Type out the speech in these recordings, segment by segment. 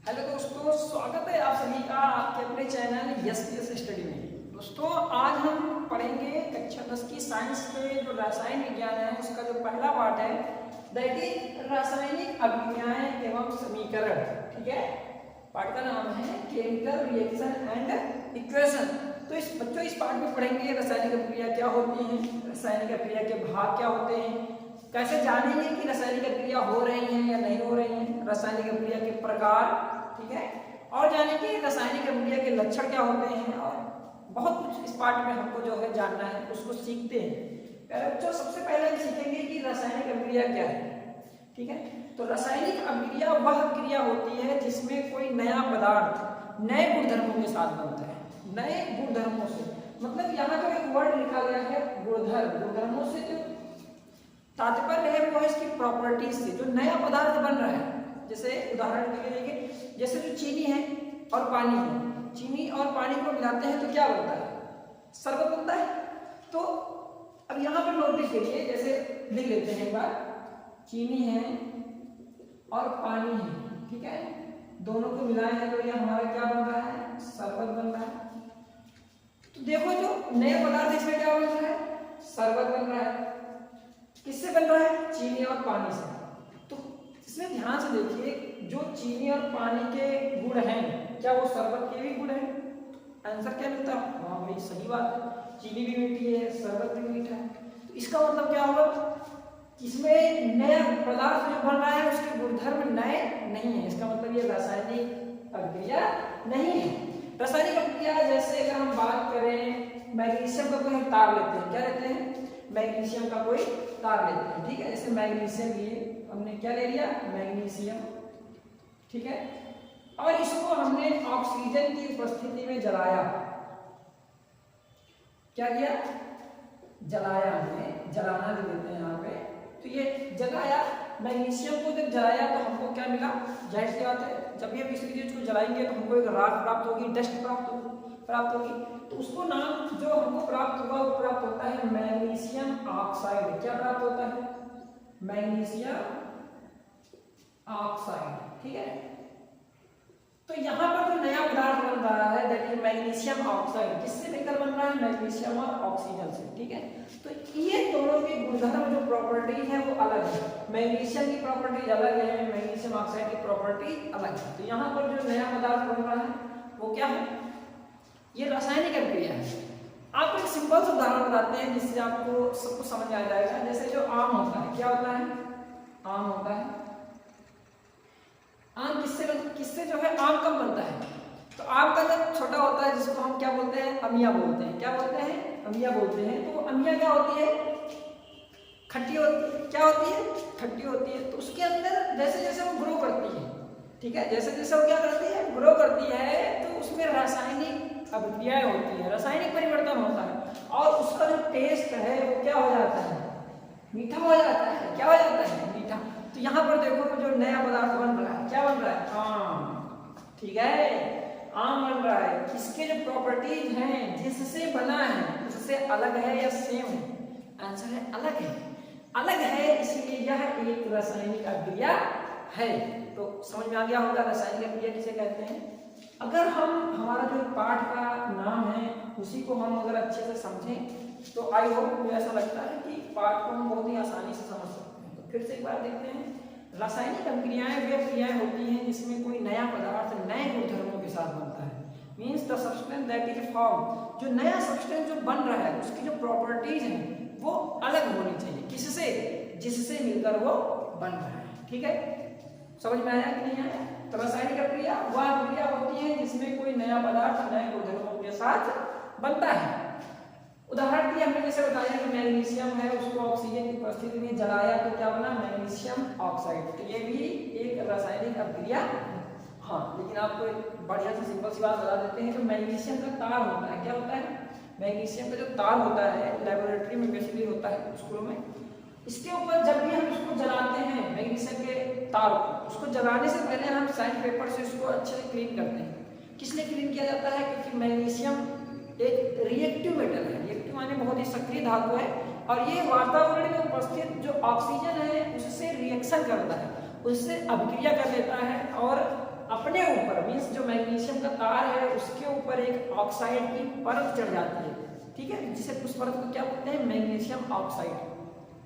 Hello दोस्तों, स्वागत है आप सभी का आपके अपने चैनल यस स्टडी में। दोस्तों, आज हम पढ़ेंगे कक्षा 10 की साइंस के जो रासायनिक विज्ञान है उसका जो पहला पार्ट है दैट इज रासायनिक अभिक्रियाएं एवं समीकरण। ठीक है, पार्ट का नाम है केमिकल रिएक्शन एंड इक्वेशन। तो इस बच्चों इस पार्ट में पढ़ेंगे रासायनिक अभिक्रिया क्या होती है, रासायनिक अभिक्रिया के भाग क्या होते हैं, कैसे जानेंगे कि रासायनिक अभिक्रिया हो रही है या नहीं हो रही है, रासायनिक अभिक्रिया के प्रकार, ठीक है, और जानेंगे रासायनिक अभिक्रिया के लक्षण क्या होते हैं और बहुत कुछ इस पार्ट में हमको जो है जानना है, उसको सीखते हैं। बच्चों, सबसे पहले हम सीखेंगे कि रासायनिक अभिक्रिया क्या है। ठीक है, तो रासायनिक अभिक्रिया वह अभिक्रिया होती है जिसमें कोई नया पदार्थ नए गुणधर्मों के साथ बनता है। नए गुणधर्मों से मतलब यहाँ जो एक वर्ड लिखा गया है गुणधर्म, गुणधर्मों से जो तात्पर्य है वो है इसकी प्रॉपर्टीज से, जो नया पदार्थ बन रहा है। जैसे उदाहरण के लिए देखिए, जैसे जो चीनी है और पानी है, चीनी और पानी को मिलाते हैं तो क्या बनता है, शरबत बनता है। तो अब यहाँ पर नोटिस करिए, जैसे लिख लेते हैं एक बार, चीनी है और पानी है, ठीक है, दोनों को मिलाए हैं तो ये हमारा क्या बन रहा है, शरबत बन रहा है। तो देखो जो नए पदार्थ इसमें क्या बन रहा है, शरबत बन रहा है। किससे बन रहा है, चीनी और पानी से। तो इसमें ध्यान से देखिए, जो चीनी और पानी के गुण हैं क्या वो शरबत के भी गुण हैं? आंसर क्या मिलता है, हाँ भाई सही बात है, चीनी भी मीठी है, शरबत भी मीठा है। तो इसका मतलब क्या होगा, इसमें नया पदार्थ जो बन रहा है उसके गुणधर्म नए नहीं है, इसका मतलब ये रासायनिक अभिक्रिया नहीं है। रासायनिक अभिक्रिया जैसे अगर हम बात करें मैग्नीशियम का कोई हम तार लेते हैं, क्या लेते हैं, मैग्नीशियम का कोई तार लेते हैं। ठीक है, जैसे मैग्नीशियम लिए, हमने क्या ले लिया, मैग्नीशियम, ठीक है, और इसको हमने ऑक्सीजन की उपस्थिति में जलाया। क्या किया, जलाया, हमने जलाना भी देते हैं यहाँ पे। तो ये जलाया, मैग्नीशियम को जब जलाया तो हमको क्या मिला, जाहिर सी बात है जब भी हम किसी चीज को जलाएंगे तो हमको एक राख प्राप्त होगी, डस्ट प्राप्त होगी। तो उसको नाम जो हमको प्राप्त होगा वो प्राप्त होता है मैग्नीशियम ऑक्साइड। क्या प्राप्त होता है, मैग्नीशियम ऑक्साइड। ठीक है, तो यहाँ पर जो नया पदार्थ बन रहा है दैट इज मैग्नीशियम ऑक्साइड, किससे मिलकर बन रहा है, मैग्नीशियम और ऑक्सीजन से। ठीक है, तो ये दोनों के गुणधर्म जो प्रॉपर्टीज है वो अलग है, मैग्नीशियम की प्रॉपर्टीज अलग है, मैग्नीशियम ऑक्साइड की प्रॉपर्टीज अलग है। तो यहाँ पर जो नया पदार्थ बन रहा है वो क्या है, ये रासायनिक अभिक्रिया है। आपको एक सिंपल सा उदाहरण बताते हैं जिससे आपको सब कुछ समझ आ जाएगा। जैसे जो आम होता है, क्या होता है, आम होता है। आम किससे जो है आम कब बनता है, तो आम का जब छोटा होता है जिसको हम क्या बोलते हैं, अमिया बोलते हैं। क्या बोलते हैं, अमिया बोलते हैं। तो अमिया क्या होती है, खट्टी होती है। क्या होती है, खट्टी होती है। तो उसके अंदर जैसे जैसे वो ग्रो करती है, ठीक है, जैसे जैसे वो क्या करती है, ग्रो करती है, तो उसमें रासायनिक अभिक्रियाएं होती है, रासायनिक परिवर्तन होता है और उसका जो टेस्ट है वो क्या हो जाता है, मीठा हो जाता है। क्या हो जाता है, मीठा। तो यहाँ पर देखो जो नया पदार्थ बन रहा है, क्या बन रहा है, आम। ठीक है, आम बन रहा है। इसके जो प्रॉपर्टीज हैं जिससे बना है उससे अलग है या सेम है, आंसर है अलग है। अलग है, इसलिए यह एक रासायनिक अभिक्रिया है। तो समझ में आ गया होगा रासायनिक अभिक्रिया किसे कहते हैं। अगर हम हमारा जो पाठ का नाम है उसी को हम अगर अच्छे से समझें तो आई होप मुझे ऐसा लगता है कि पाठ को हम बहुत ही आसानी से समझ सकते हैं। तो फिर से एक बार देखते हैं, रासायनिक अभिक्रियाएं वे क्रियाएं होती हैं जिसमें कोई नया पदार्थ नए गुणधर्मों के साथ बनता है। Means the substance that is form, जो नया सब्सटेंस जो बन रहा है उसकी जो प्रॉपर्टीज हैं वो अलग होनी चाहिए, किससे, जिससे मिलकर वो बन रहा है। ठीक है, समझ में आया कि नहीं आया। तो रासायनिक अभिक्रिया वह अभिक्रिया होती है जिसमें कोई नया पदार्थ नए गुणधर्मों के साथ बनता है। उदाहरण के लिए हमने जैसे बताया कि मैग्नीशियम है, उसको ऑक्सीजन की उपस्थिति में जलाया तो क्या बना, मैग्नीशियम ऑक्साइड। तो ये भी एक रासायनिक अभिक्रिया। हाँ, लेकिन आपको एक बढ़िया सी सिंपल सी बात बता देते हैं, जो मैग्नीशियम का तार होता है, क्या होता है, मैग्नीशियम का जो तार होता है लेबोरेटरी में बेसिकली होता है स्कूलों में, इसके ऊपर जब भी हम इसको जलाते हैं मैग्नीशियम के तार को, उसको जलाने से पहले हम साइन पेपर से उसको अच्छे से क्लीन करते हैं। किस लिए क्लीन किया जाता है, क्योंकि मैग्नीशियम एक रिएक्टिव मेटल है, रिएक्टिव माने बहुत ही सक्रिय धातु है और ये वातावरण में उपस्थित जो ऑक्सीजन है उससे रिएक्शन करता है, उससे अभिक्रिया कर लेता है और अपने ऊपर मीन्स जो मैग्नीशियम का तार है उसके ऊपर एक ऑक्साइड की परत चढ़ जाती है, ठीक है, जिसे उस परत को क्या बोलते हैं, मैग्नीशियम ऑक्साइड।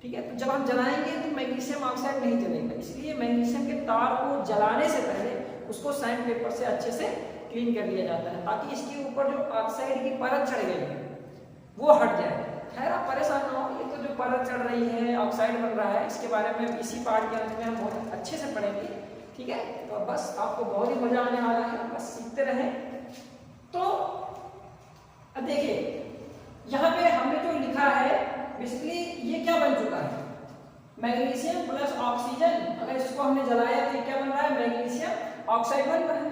ठीक है, तो जब हम जलाएंगे तो मैग्नीशियम ऑक्साइड नहीं जलेगा, इसलिए मैग्नीशियम के तार को जलाने से पहले उसको सैंड पेपर से अच्छे से क्लीन कर लिया जाता है, ताकि इसके ऊपर जो ऑक्साइड की परत चढ़ गई है वो हट जाए। खैर आप परेशान ना हो, ये तो जो परत चढ़ रही है, ऑक्साइड बन रहा है, इसके बारे में इसी पार्ट के अंत में हम बहुत अच्छे से पढ़ेंगे। ठीक है, तो बस आपको बहुत ही मजा आने वाला है, बस सीखते रहें। तो अब देखिए यहाँ पे हमने जो लिखा है बेसिकली ये क्या बन चुका है, मैग्नीशियम प्लस ऑक्सीजन। अगर इसको हमने जलाया तो ये क्या बन रहा है, मैग्नीशियम ऑक्साइड बन रहा है।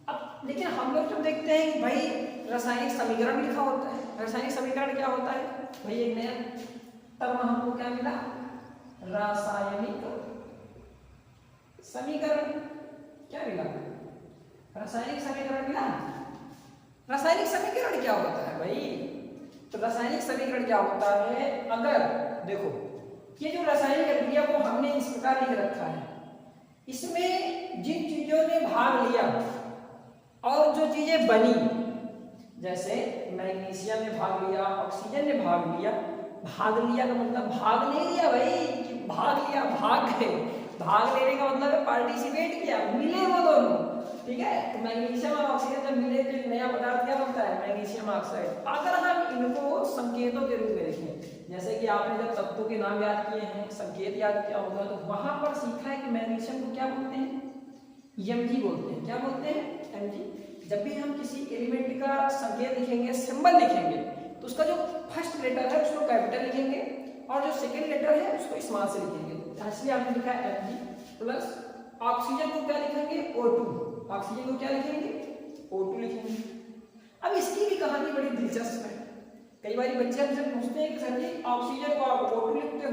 अब लेकिन हम लोग जब देखते हैं कि भाई रासायनिक समीकरण लिखा होता है, रासायनिक समीकरण क्या होता है भाई, एक नया टर्म हमको क्या मिला, रासायनिक समीकरण। क्या मिला, रासायनिक समीकरण मिला। रासायनिक समीकरण क्या होता है भाई, तो रासायनिक समीकरण क्या होता है, अगर देखो ये जो रासायनिक अभिक्रिया को हमने इस प्रकार लिख रखा है, इसमें जिन चीजों ने भाग लिया और जो चीजें बनी, जैसे मैग्नीशियम ने भाग लिया, ऑक्सीजन ने भाग लिया। भाग लिया का मतलब भाग नहीं लिया भाई कि भाग लिया, भाग गए। भाग लेने का मतलब है पार्टिसिपेट किया, मिले वो दोनों। ठीक है, तो मैग्नीशियम और ऑक्सीजन जब मिले तो एक नया पदार्थ क्या बनता है, मैग्नीशियम ऑक्साइड। अगर हम इनको संकेतों के रूप में लिखें, जैसे कि आपने जब तत्वों के नाम याद किए हैं, संकेत याद किया होगा, तो वहां पर सीखा है कि मैग्नीशियम को क्या बोलते हैं, Mg बोलते हैं। क्या बोलते हैं, Mg। जब भी हम किसी एलिमेंट का संकेत लिखेंगे, सिंबल लिखेंगे, तो उसका जो फर्स्ट लेटर है उसको कैपिटल लिखेंगे और जो सेकेंड लेटर है उसको स्मॉल से लिखेंगे। इसलिए आपने लिखा है Mg प्लस ऑक्सीजन को क्या लिखेंगे, O2। ऑक्सीजन को क्या लिखेंगे, O2 लिखेंगे। अब इसकी भी कहानी बड़ी दिलचस्प है। कई बार बच्चे हमसे पूछते हैं कि सर जी ऑक्सीजन को आप O2 लिखते हो,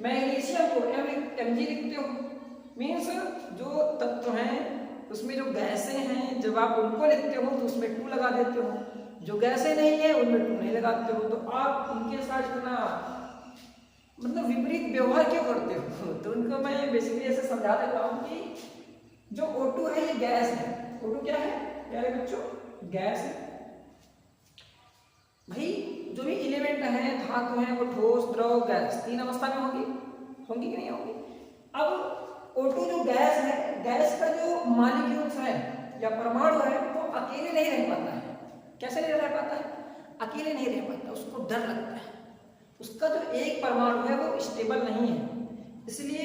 मैग्नीशियम को Mg लिखते हो, मीन्स जो तत्व हैं उसमें जो गैसें हैं जब आप उनको लिखते हो तो उसमें 2 लगा देते हो, जो गैसें नहीं है उनमें 2 नहीं लगाते हो। तो आप उनके साथ इतना मतलब विपरीत व्यवहार क्यों करते हो, तो उनको मैं बेसिकली ऐसे समझा देता हूँ कि जो O2 है ये गैस है। O2 क्या है प्यारे बच्चों, गैस है भाई। जो भी एलिमेंट है, धातु है, वो ठोस, द्रव, गैस 3 अवस्था में होंगी कि नहीं होंगी। अब O2 जो गैस है, गैस का जो मॉलिक्यूल्स है या परमाणु है वो अकेले नहीं रह पाता है। कैसे नहीं रह पाता है, अकेले नहीं रह पाता, उसको डर लगता है। उसका जो एक परमाणु है वो स्टेबल नहीं है, इसलिए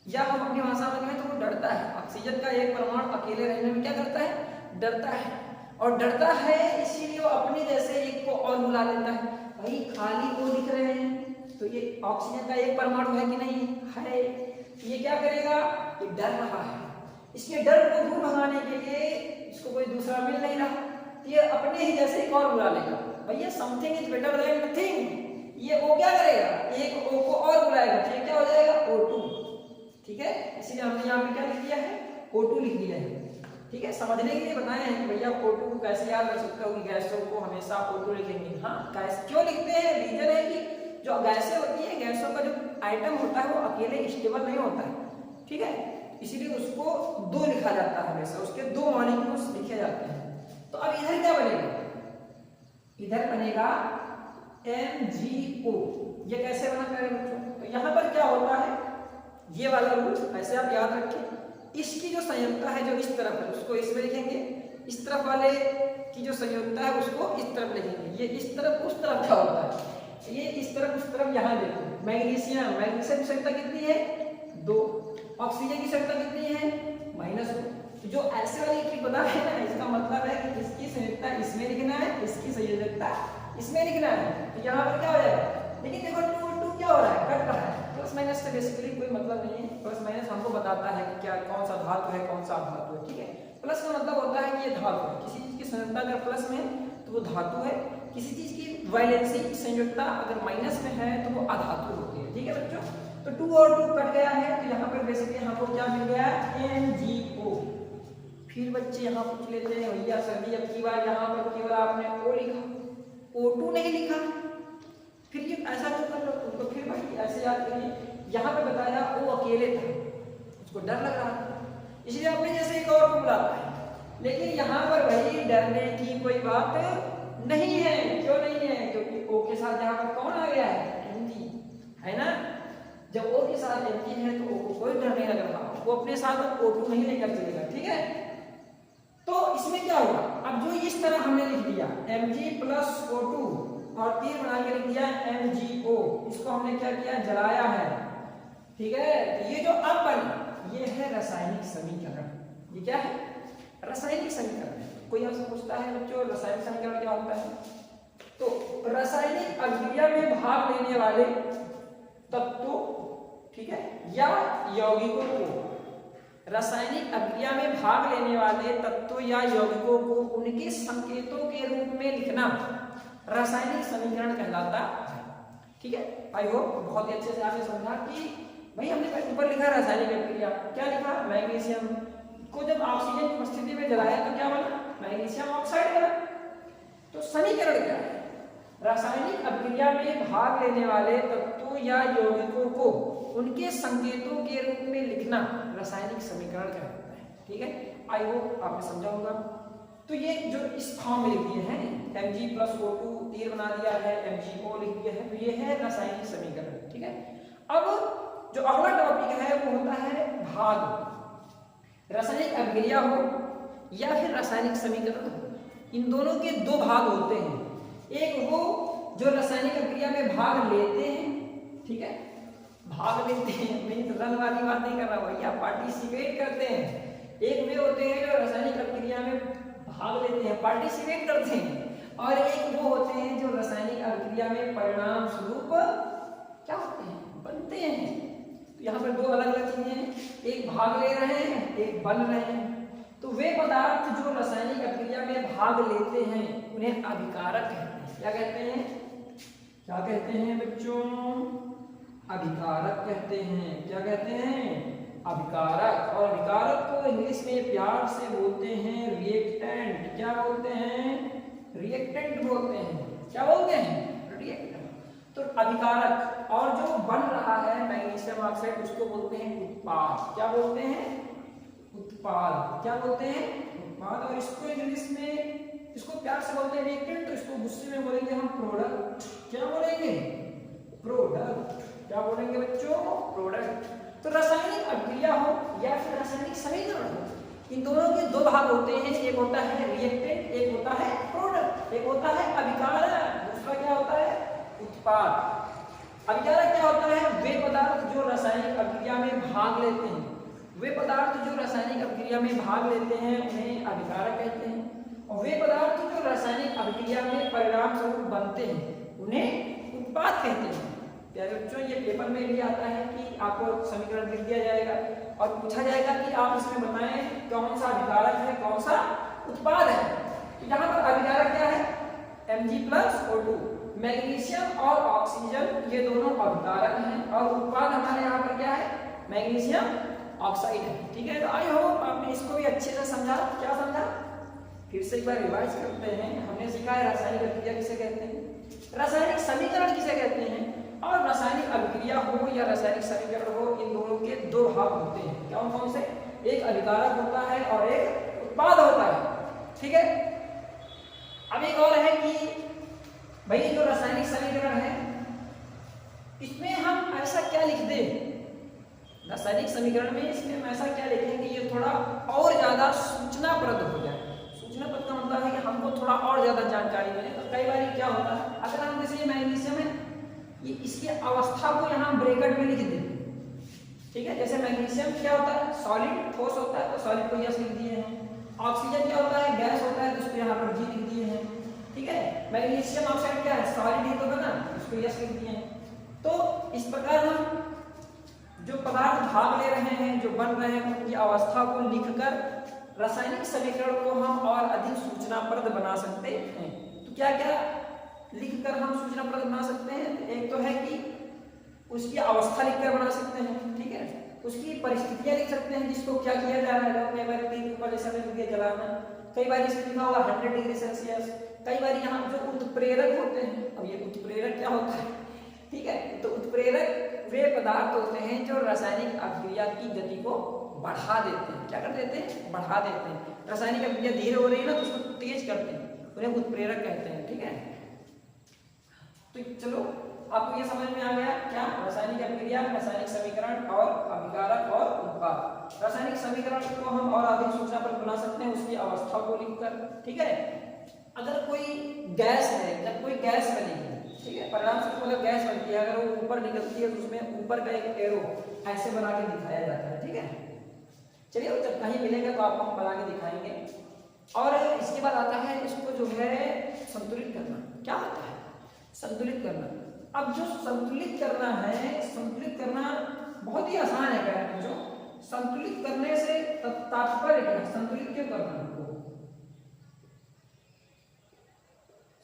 या हम अपनी भाषा में कहें तो वो डरता है। ऑक्सीजन का एक परमाणु अकेले रहने में क्या करता है, डरता है। और डरता है इसीलिए वो अपने जैसे एक को और बुला लेता है। भाई खाली वो दिख रहे हैं तो ये ऑक्सीजन का एक परमाणु है कि नहीं है, ये क्या करेगा, ये डर रहा है। इसके डर को दूर भगाने के लिए इसको कोई दूसरा मिल नहीं रहा, ये अपने ही जैसे एक और बुला लेगा। भैया something is better than nothing, ये O क्या करेगा, एक O को और बुलाएगा, तो ये क्या हो जाएगा, O2। ठीक है, इसलिए हमने यहाँ पे क्या लिख दिया है, O2 लिख दिया है। ठीक है, समझने के लिए बताए हैं कि भैया O2 को कैसे याद कर सकते हो कि गैसों को हमेशा O2 लिखेंगे। हाँ, गैस क्यों लिखते हैं, रीजन है कि जो गैसें होती है, गैसों का जो आइटम होता है वो अकेले स्टेबल नहीं होता है। ठीक है, इसीलिए उसको 2 लिखा जाता है, हमेशा उसके 2 मॉलिक्यूल्स लिखे जाते हैं। तो अब इधर क्या बनेगा, इधर बनेगा MgO। ये कैसे बना प्यारे बच्चों, तो यहाँ पर क्या होता है, ये वाला रूल ऐसे आप याद रखें। इसकी जो संयुक्ता है जो इस तरफ है उसको इसमें लिखेंगे, इस तरफ वाले की जो संयुक्ता है उसको इस तरफ लिखेंगे। ये इस तरफ उस तरफ क्या होता है, ये इस तरफ उस तरफ। यहाँ देखो मैग्नीशियम की संयुक्ता कितनी है, 2। ऑक्सीजन की संयुक्ता कितनी है, -2। जो ऐसे वाली की बता है ना, इसका मतलब है कि इसकी संयुक्ता इसमें लिखना है, इसकी संयुक्ता इसमें लिखना है। तो यहाँ पर क्या हो जाएगा, लेकिन देखो 2 क्या हो रहा है, कट रहा है। प्लस माइनस से बेसिकली कोई मतलब नहीं है, प्लस माइनस हमको बताता है कि क्या कौन सा धातु है कौन सा अधातु है। ठीक है, प्लस का मतलब होता है कि ये धातु है, किसी चीज की संयुक्ता अगर प्लस में है तो वो धातु है, किसी चीज की वैलेंसी संयुक्ता अगर माइनस में है तो वो अधातु होती है। ठीक है बच्चों, तो 2 और 2 कट गया है, तो यहाँ पर बेसिकली हमको क्या मिल गया, MgO। फिर बच्चे यहाँ पूछ लेते हैं भैया सर जी अब की बार यहाँ पर केवल आपने O लिखा, O2 नहीं लिखा, फिर ये ऐसा क्यों कर लो, तो फिर भाई ऐसे याद करिए, यहाँ पे बताया O अकेले था, उसको डर लग रहा था, इसलिए अपने जैसे एक और को बुलाता है। लेकिन यहाँ पर भाई डरने की कोई बात नहीं है। क्यों नहीं है? क्योंकि ओ के साथ यहाँ पर कौन आ गया है? Mg, है ना। जब ओ के साथ Mg है तो ओ को कोई डर नहीं लग रहा, वो अपने साथ O2 नहीं लेकर चलेगा, ठीक है। तो इसमें क्या होगा, अब जो इस तरह हमने लिख दिया Mg प्लस O2 और तीर बना के लिख दिया MgO, इसको हमने क्या किया, जलाया है, ठीक है। तो ये जो अब बना ये है रासायनिक समीकरण। ये क्या है? रासायनिक समीकरण। कोई हमसे पूछता है बच्चों रासायनिक समीकरण क्या होता है, तो रासायनिक अभिक्रिया में भाग लेने वाले तत्वों, ठीक है, या यौगिकों को, रासायनिक अभिक्रिया में भाग लेने वाले तत्वों या यौगिकों को उनके संकेतों के रूप में लिखना रासायनिक समीकरण कहलाता है, ठीक है। आई होप बहुत ही अच्छे से आपने समझा कि भाई हमने ऊपर लिखा रासायनिक अभिक्रिया, क्या लिखा, मैग्नीशियम को जब ऑक्सीजन की उपस्थिति में जलाया तो क्या बना, मैग्नीशियम ऑक्साइड बना। तो समीकरण क्या है, रासायनिक अभिक्रिया में भाग लेने वाले तत्वों या यौगिकों को उनके संकेतों के रूप में लिखना रासायनिक समीकरण कहलाता है, ठीक है। आई होप आपने समझा होगा। तो ये जो इस फॉर्म में लिख दिए हैं Mg प्लस O2 तीर बना दिया है, MgO लिख दिया है, तो ये है रासायनिक समीकरण, ठीक है। अब जो अगला टॉपिक है वो होता है भाग। रासायनिक अभिक्रिया हो या फिर रासायनिक समीकरण हो, इन दोनों के दो भाग होते हैं। एक वो जो रासायनिक अभिक्रिया में भाग लेते हैं, ठीक है, भाग लेते हैं, मैं तो रन वाली बात नहीं कर रहा भैया, पार्टिसिपेट करते हैं। एक वे होते हैं जो रासायनिक अभिक्रिया में भाग लेते हैं, पार्टिसिपेट करते हैं, और एक वो होते हैं जो रासायनिक अभिक्रिया में परिणाम स्वरूप क्या होते हैं, बनते हैं। तो यहाँ पर दो अलग अलग चीजें हैं, एक भाग ले रहे हैं, एक बन रहे हैं। तो वे पदार्थ जो रासायनिक अभिक्रिया में भाग लेते हैं उन्हें अभिकारक कहते हैं। क्या कहते हैं? क्या कहते हैं बच्चों? अभिकारक कहते हैं। क्या कहते हैं? अभिकारक। और अभिकारक को इंग्लिश में प्यार से बोलते हैं रिएक्टेंट। क्या बोलते हैं? रिएक्टेंट बोलते हैं। क्या बोलते हैं? रिएक्टेंट। तो अभिकारक। और जो बन रहा है मैग्नीशियम ऑक्साइड उसको बोलते हैं उत्पाद। क्या बोलते हैं? उत्पाद। क्या बोलते हैं? उत्पाद। और इसको इंग्लिश में इसको प्यार से बोलते हैं रिएक्टेंट, तो इसको गुस्से में बोलेंगे हम प्रोडक्ट। क्या बोलेंगे? प्रोडक्ट। क्या बोलेंगे बच्चों? प्रोडक्ट। तो रासायनिक अभिक्रिया हो या फिर रासायनिक समीकरण हो, इन दोनों के दो भाग होते हैं, एक होता है रिएक्टेंट, एक होता है प्रोडक्ट। एक होता है अभिकारक, दूसरा क्या होता है? उत्पाद। अभिकारक क्या होता है? वे पदार्थ जो रासायनिक अभिक्रिया में भाग लेते हैं, वे पदार्थ जो रासायनिक अभिक्रिया में भाग लेते हैं उन्हें अभिकारक कहते हैं। और वे पदार्थ जो रासायनिक अभिक्रिया में परिणाम स्वरूप बनते हैं उन्हें उत्पाद कहते हैं। प्यारे बच्चों, ये पेपर में भी आता है कि आपको समीकरण लिख दिया जाएगा और पूछा जाएगा कि आप इसमें बताएं कौन सा अभिकारक है, कौन सा उत्पाद है। तो यहाँ पर अभिकारक क्या है? Mg plus O2। मैग्नीशियम और ऑक्सीजन ये दोनों अभिकारक हैं, और उत्पाद हमारे यहाँ पर क्या है? मैग्नीशियम ऑक्साइड है, ठीक है। तो आई होप आपने इसको भी अच्छे से समझा। क्या समझा? फिर से एक बार रिवाइज करते हैं। हमने सीखा है रासायनिक अभिक्रिया किसे कहते हैं, रासायनिक समीकरण किसे कहते हैं, और रासायनिक अभिक्रिया हो या रासायनिक समीकरण हो, इन दोनों के दो भाग होते हैं। कौन कौन से? एक अभिकारक होता है और एक उत्पाद होता है, ठीक है। अब एक और है कि भाई जो रासायनिक समीकरण है इसमें हम ऐसा क्या लिख दें, रासायनिक समीकरण में इसमें हम ऐसा क्या लिखें कि ये थोड़ा और ज्यादा सूचनाप्रद हो जाए। सूचनाप्रद का मतलब है कि हमको थोड़ा और ज्यादा जानकारी मिले। तो कई बार क्या होता है, अगर हम जैसे मैग्नीशियम है, ये इसकी अवस्था को यहाँ ब्रैकेट में लिख देते हैं, ठीक है। जैसे मैग्नीशियम क्या होता है? सॉलिड। ठोस होता है तो सॉलिड को यस लिख दिए हैं। ऑक्सीजन क्या होता है? गैस होता है तो उसको यहाँ पर जी लिख दिए हैं, ठीक है। मैग्नीशियम ऑक्साइड क्या है? सॉलिड ही तो बना, इसको यस लिख दिए हैं। तो इस प्रकार हम जो पदार्थ भाग ले रहे हैं, जो बन रहे हैं, उनकी अवस्था को लिखकर रासायनिक समीकरण को हम और अधिक सूचनाप्रद बना सकते हैं। तो क्या क्या लिखकर हम सूचनाप्रद बना सकते हैं? एक तो है कि उसकी अवस्था लिखकर बना सकते हैं, ठीक है। उसकी परिस्थितियां लिख सकते हैं, जिसको क्या किया जा रहा है। कई बार तीन के ऊपर जैसा लिख दिया जलाना, कई बार इसमें लिखा होगा 100 डिग्री सेल्सियस, कई बार यहाँ जो उत्प्रेरक होते हैं। अब ये उत्प्रेरक क्या होता है, ठीक है। तो उत्प्रेरक वे पदार्थ होते हैं जो रासायनिक अभिक्रिया की गति को बढ़ा देते हैं। क्या कर देते हैं? बढ़ा देते हैं। रासायनिक अभिक्रिया धीरे हो रही है ना तो उसको तेज करते हैं, उन्हें उत्प्रेरक कहते हैं। ठीक है, तो चलो आपको ये समझ में आ गया क्या? रासायनिक अभिक्रिया, रासायनिक समीकरण और अभिकारक और उत्पाद। रासायनिक समीकरण को हम और अधिक सूचना पर बना सकते हैं उसकी अवस्था को लिखकर। ठीक है, अगर कोई गैस है, जब कोई गैस बनेगी, ठीक है, परिणाम स्वरूप मतलब गैस बनती है, अगर वो ऊपर निकलती है तो उसमें ऊपर का एक एरो ऐसे बना के दिखाया जाता है। ठीक है, चलिए जब कहीं मिलेगा तो आपको हम बना के दिखाएंगे। और इसके बाद आता है इसको जो है संतुलित करना। क्या होता है? संतुलित करना। अब जो संतुलित करना है, संतुलित करना बहुत ही आसान है। क्या बच्चों, संतुलित करने से तात्पर्य क्या? संतुलित क्यों करना है?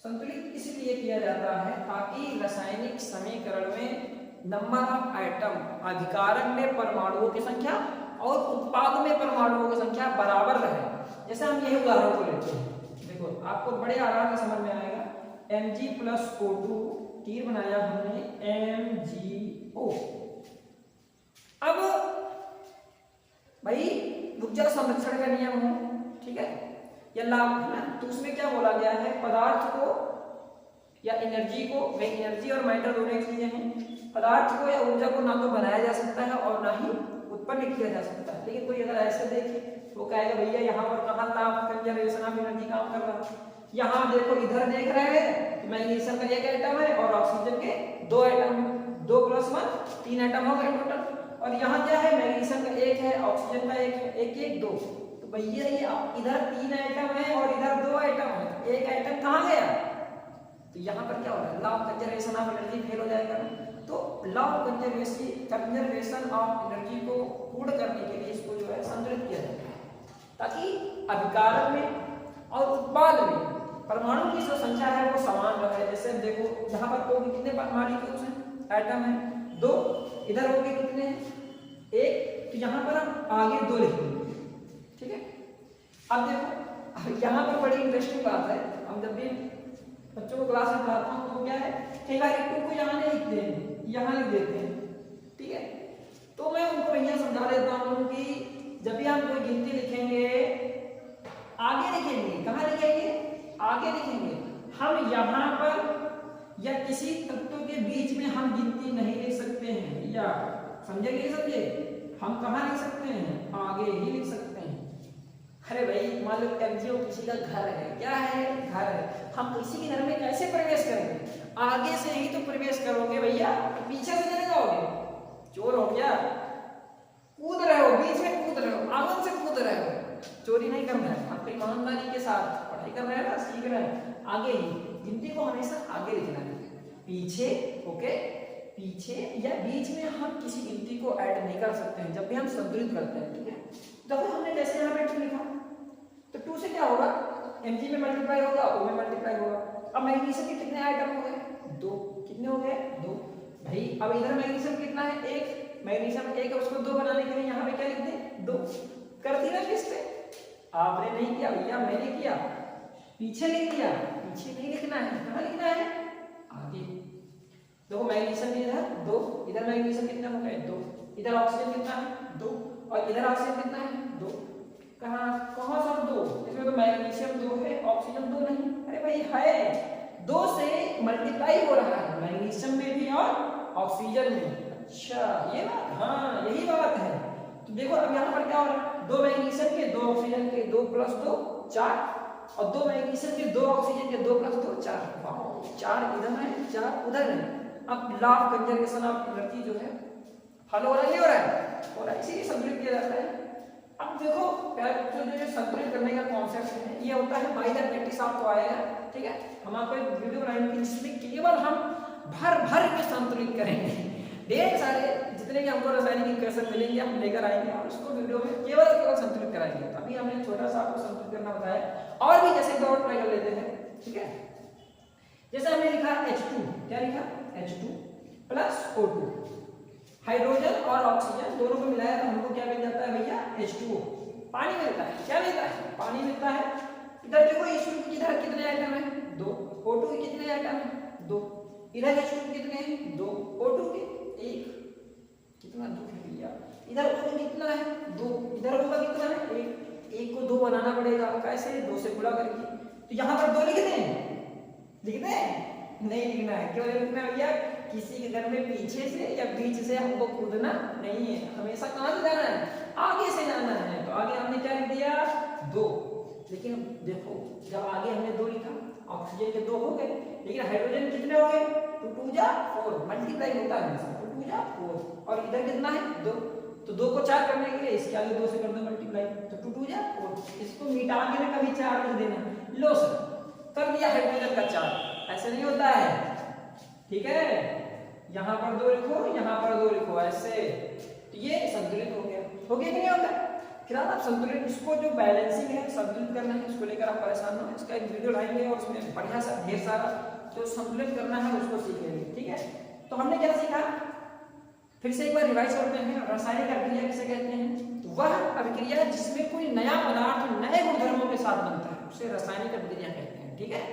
संतुलित इसलिए किया जाता है ताकि रासायनिक समीकरण में नंबर ऑफ आइटम, अभिकारक में परमाणुओं की संख्या और उत्पाद में परमाणुओं की संख्या बराबर रहे। जैसे हम यही उदाहरण को लेते हैं, देखो आपको बड़े आराम से समझ में आएगा। Mg प्लस O2 तीर बनाया हमने MgO। अब भाई ऊर्जा संरक्षण का नियम है, ठीक है, या लाभ है ना, तो उसमें क्या बोला गया है? पदार्थ को या एनर्जी को, वे एनर्जी और मैटर दोनों एक चीजें हैं। पदार्थ को या ऊर्जा को ना तो बनाया जा सकता है और ना ही उत्पन्न किया जा सकता है। लेकिन कोई अगर ऐसे देखे तो कहेगा भैया यहाँ पर कहाँ लाभ कंजर्वेशन ऑफ एनर्जी काम कर रहा है। यहाँ देखो, इधर देख रहे हैं मैग्नीशियम का एक एटम है और ऑक्सीजन के 2 एटम है, 2 + 1 3 एटम हो गए टोटल। और यहाँ क्या है? मैग्नीशियम का 1 है, ऑक्सीजन का 1 है, 1 1 2। तो भैया ये इधर 3 एटम है और इधर 2 एटम है, एक एटम कहाँ गया? तो यहाँ पर क्या हो रहा है? Law of conservation of energy fail हो जाएगा। तो law of conservation of energy को पूर्ण करने के लिए इसको जो है संतुलित किया जाता है ताकि अभिकारक में और उत्पाद में परमाणु की जो संख्या है वो समान रहे। जैसे देखो यहाँ पर O के कितने मॉलिक्यूल्स हैं? एटम है 2, इधर O के कितने हैं? 1, तो यहाँ पर हम आगे 2 लिखेंगे। ठीक है, अब देखो यहाँ पर बड़ी इंटरेस्टिंग बात है। हम जब भी बच्चों को क्लास में पढ़ाता हूँ तो क्या है, कई बार एक को यहाँ नहीं लिखते हैं, यहाँ लिख देते हैं। ठीक है, तो मैं उनको भैया समझा देता हूँ कि जब भी हम कोई गिनती लिखेंगे आगे लिखेंगे। कहाँ लिखेंगे? आगे लिखेंगे। हम यहाँ पर या किसी तत्व के बीच में हम गिनती नहीं लिख सकते हैं, या समझे कि समझे? हम कहाँ लिख सकते हैं? आगे ही लिख सकते हैं। अरे भाई मान लो MgO किसी का घर है, क्या है? घर है। हम किसी के घर में कैसे प्रवेश करेंगे? आगे से ही तो प्रवेश करोगे भैया, पीछे से चले जाओगे? चोर हो गया, कूद रहे हो, बीच में कूद रहे हो, आंगन से कूद रहे हो। चोरी नहीं करना है, आप ईमानदारी के साथ पढ़ाई कर रहे हैं ना, सीख रहे हैं। आगे ही गिनती को हमेशा आगे लिखना है, पीछे ओके, पीछे या बीच में हम किसी गिनती को ऐड नहीं कर सकते हैं जब भी हम संतुलित करते हैं। ठीक है, देखो हमने जैसे यहाँ पे 2 लिखा तो 2 से क्या होगा? Mg में मल्टीप्लाई होगा, O में मल्टीप्लाई होगा। अब मैग्नीशियम के कितने आइटम हो गए? 2। कितने हो गए? 2। भाई अब इधर मैग्नीशियम कितना है? 1। मैग्नीशियम 1 है, उसको 2 बनाने के लिए यहाँ पे क्या लिख दें? 2 कर दिया। किससे? आपने नहीं किया भैया, मैंने किया। पीछे लिख दिया, पीछे नहीं लिखना है, कहाँ लिखना है? आगे। देखो मैग्नीशियम इधर 2, इधर मैग्नीशियम कितना हो गए? 2। इधर ऑक्सीजन कितना है? 2, और इधर ऑक्सीजन कितना है? 2। कहाँ कहाँ सब 2? इसमें तो मैग्नीशियम 2 है, ऑक्सीजन 2 नहीं। अरे भाई है, 2 से मल्टीप्लाई हो रहा है मैग्नीशियम में भी और ऑक्सीजन में। अच्छा ये बात, हाँ यही बात है। तो देखो अब यहाँ पर क्या हो रहा है? 2 मैग्नीशियम के 2 ऑक्सीजन के 2 + 2 4, और 2 मैग्नीशियम के 2 ऑक्सीजन के 2 + 2 4। 4 इधर है, 4 उधर है। अब law of conservation of energy जो है फॉलो हो रहा है, नहीं हो रहा है? हो रहा है, इसीलिए संतुलित किया जाता है। अब देखो जो संतुलित करने का कॉन्सेप्ट है ये होता है बाय द प्रैक्टिस। आपको आएगा, ठीक है, हम आपको एक वीडियो बनाएंगे जिसमें केवल हम भर भर के संतुलित करेंगे। ढेर सारे जितने भी हमको रासायनिक इक्वेशन मिलेंगे हम लेकर आएंगे और उसको वीडियो में केवल संतुलित कराएंगे। अभी हमने छोटा सा आपको संतुलित करना बताया, और भी जैसे 2 और ट्राई कर लेते हैं। ठीक है, जैसे हमने लिखा H2, क्या लिखा? H2 + O2, हाइड्रोजन और ऑक्सीजन दोनों को मिलाया तो हमको क्या मिल जाता है भैया? H2O, पानी मिलता है। क्या मिलता है? पानी मिलता है। इधर देखो H2 के इधर कितने आइटम है? 2। O2 के कितने आइटम है? 2। इधर H2 के कितने हैं? 2। O2 के 1। कितना 2 भैया, इधर O कितना है 2, इधर O का कितना है 1, 1 को 2 बनाना पड़ेगा, कैसे 2 से गुणा करके। तो यहाँ पर 2 लिख दें, लिख दें नहीं लिखना है, क्यों लिखना है भैया, किसी के घर में पीछे से या बीच से हमको कूदना नहीं है, हमेशा कहाँ से जाना है, आगे से जाना है। तो आगे हमने क्या लिख दिया 2, लेकिन देखो जब आगे हमने 2 लिखा, ऑक्सीजन के 2 हो गए, लेकिन हाइड्रोजन कितने हो गए 2 2 जा 4, मल्टीप्लाई होता है हमेशा, 2 2 जा 4, और इधर कितना है 2, तो 2 को 4 करने के लिए इसके आगे 2 से कर दो मल्टीप्लाई, तो 2 2 जा 4, इसको मिटा के ना कभी 4 लिख देना। लो सर कर दिया हाइड्रोजन का 4, ऐसे नहीं होता है, ठीक है, यहाँ पर 2 लिखो, यहाँ पर 2 लिखो, ऐसे, तो ये संतुलित हो गया, हो गया कि नहीं होगा। फिर आप संतुलित, इसको जो बैलेंसिंग है संतुलित करना है, इसको लेकर आप परेशान हो, इसका एक वीडियो लाएंगे और उसमें बढ़िया सा ढेर सारा जो संतुलित करना है उसको सीखेंगे, ठीक है। तो हमने क्या सीखा, फिर से एक बार रिवाइज करते हैं। रासायनिक अभिक्रिया किसे कहते हैं, वह अभिक्रिया जिसमें कोई नया पदार्थ नए गुणधर्मों के साथ बनता है उसे रासायनिक अभिक्रिया कहते हैं, ठीक है।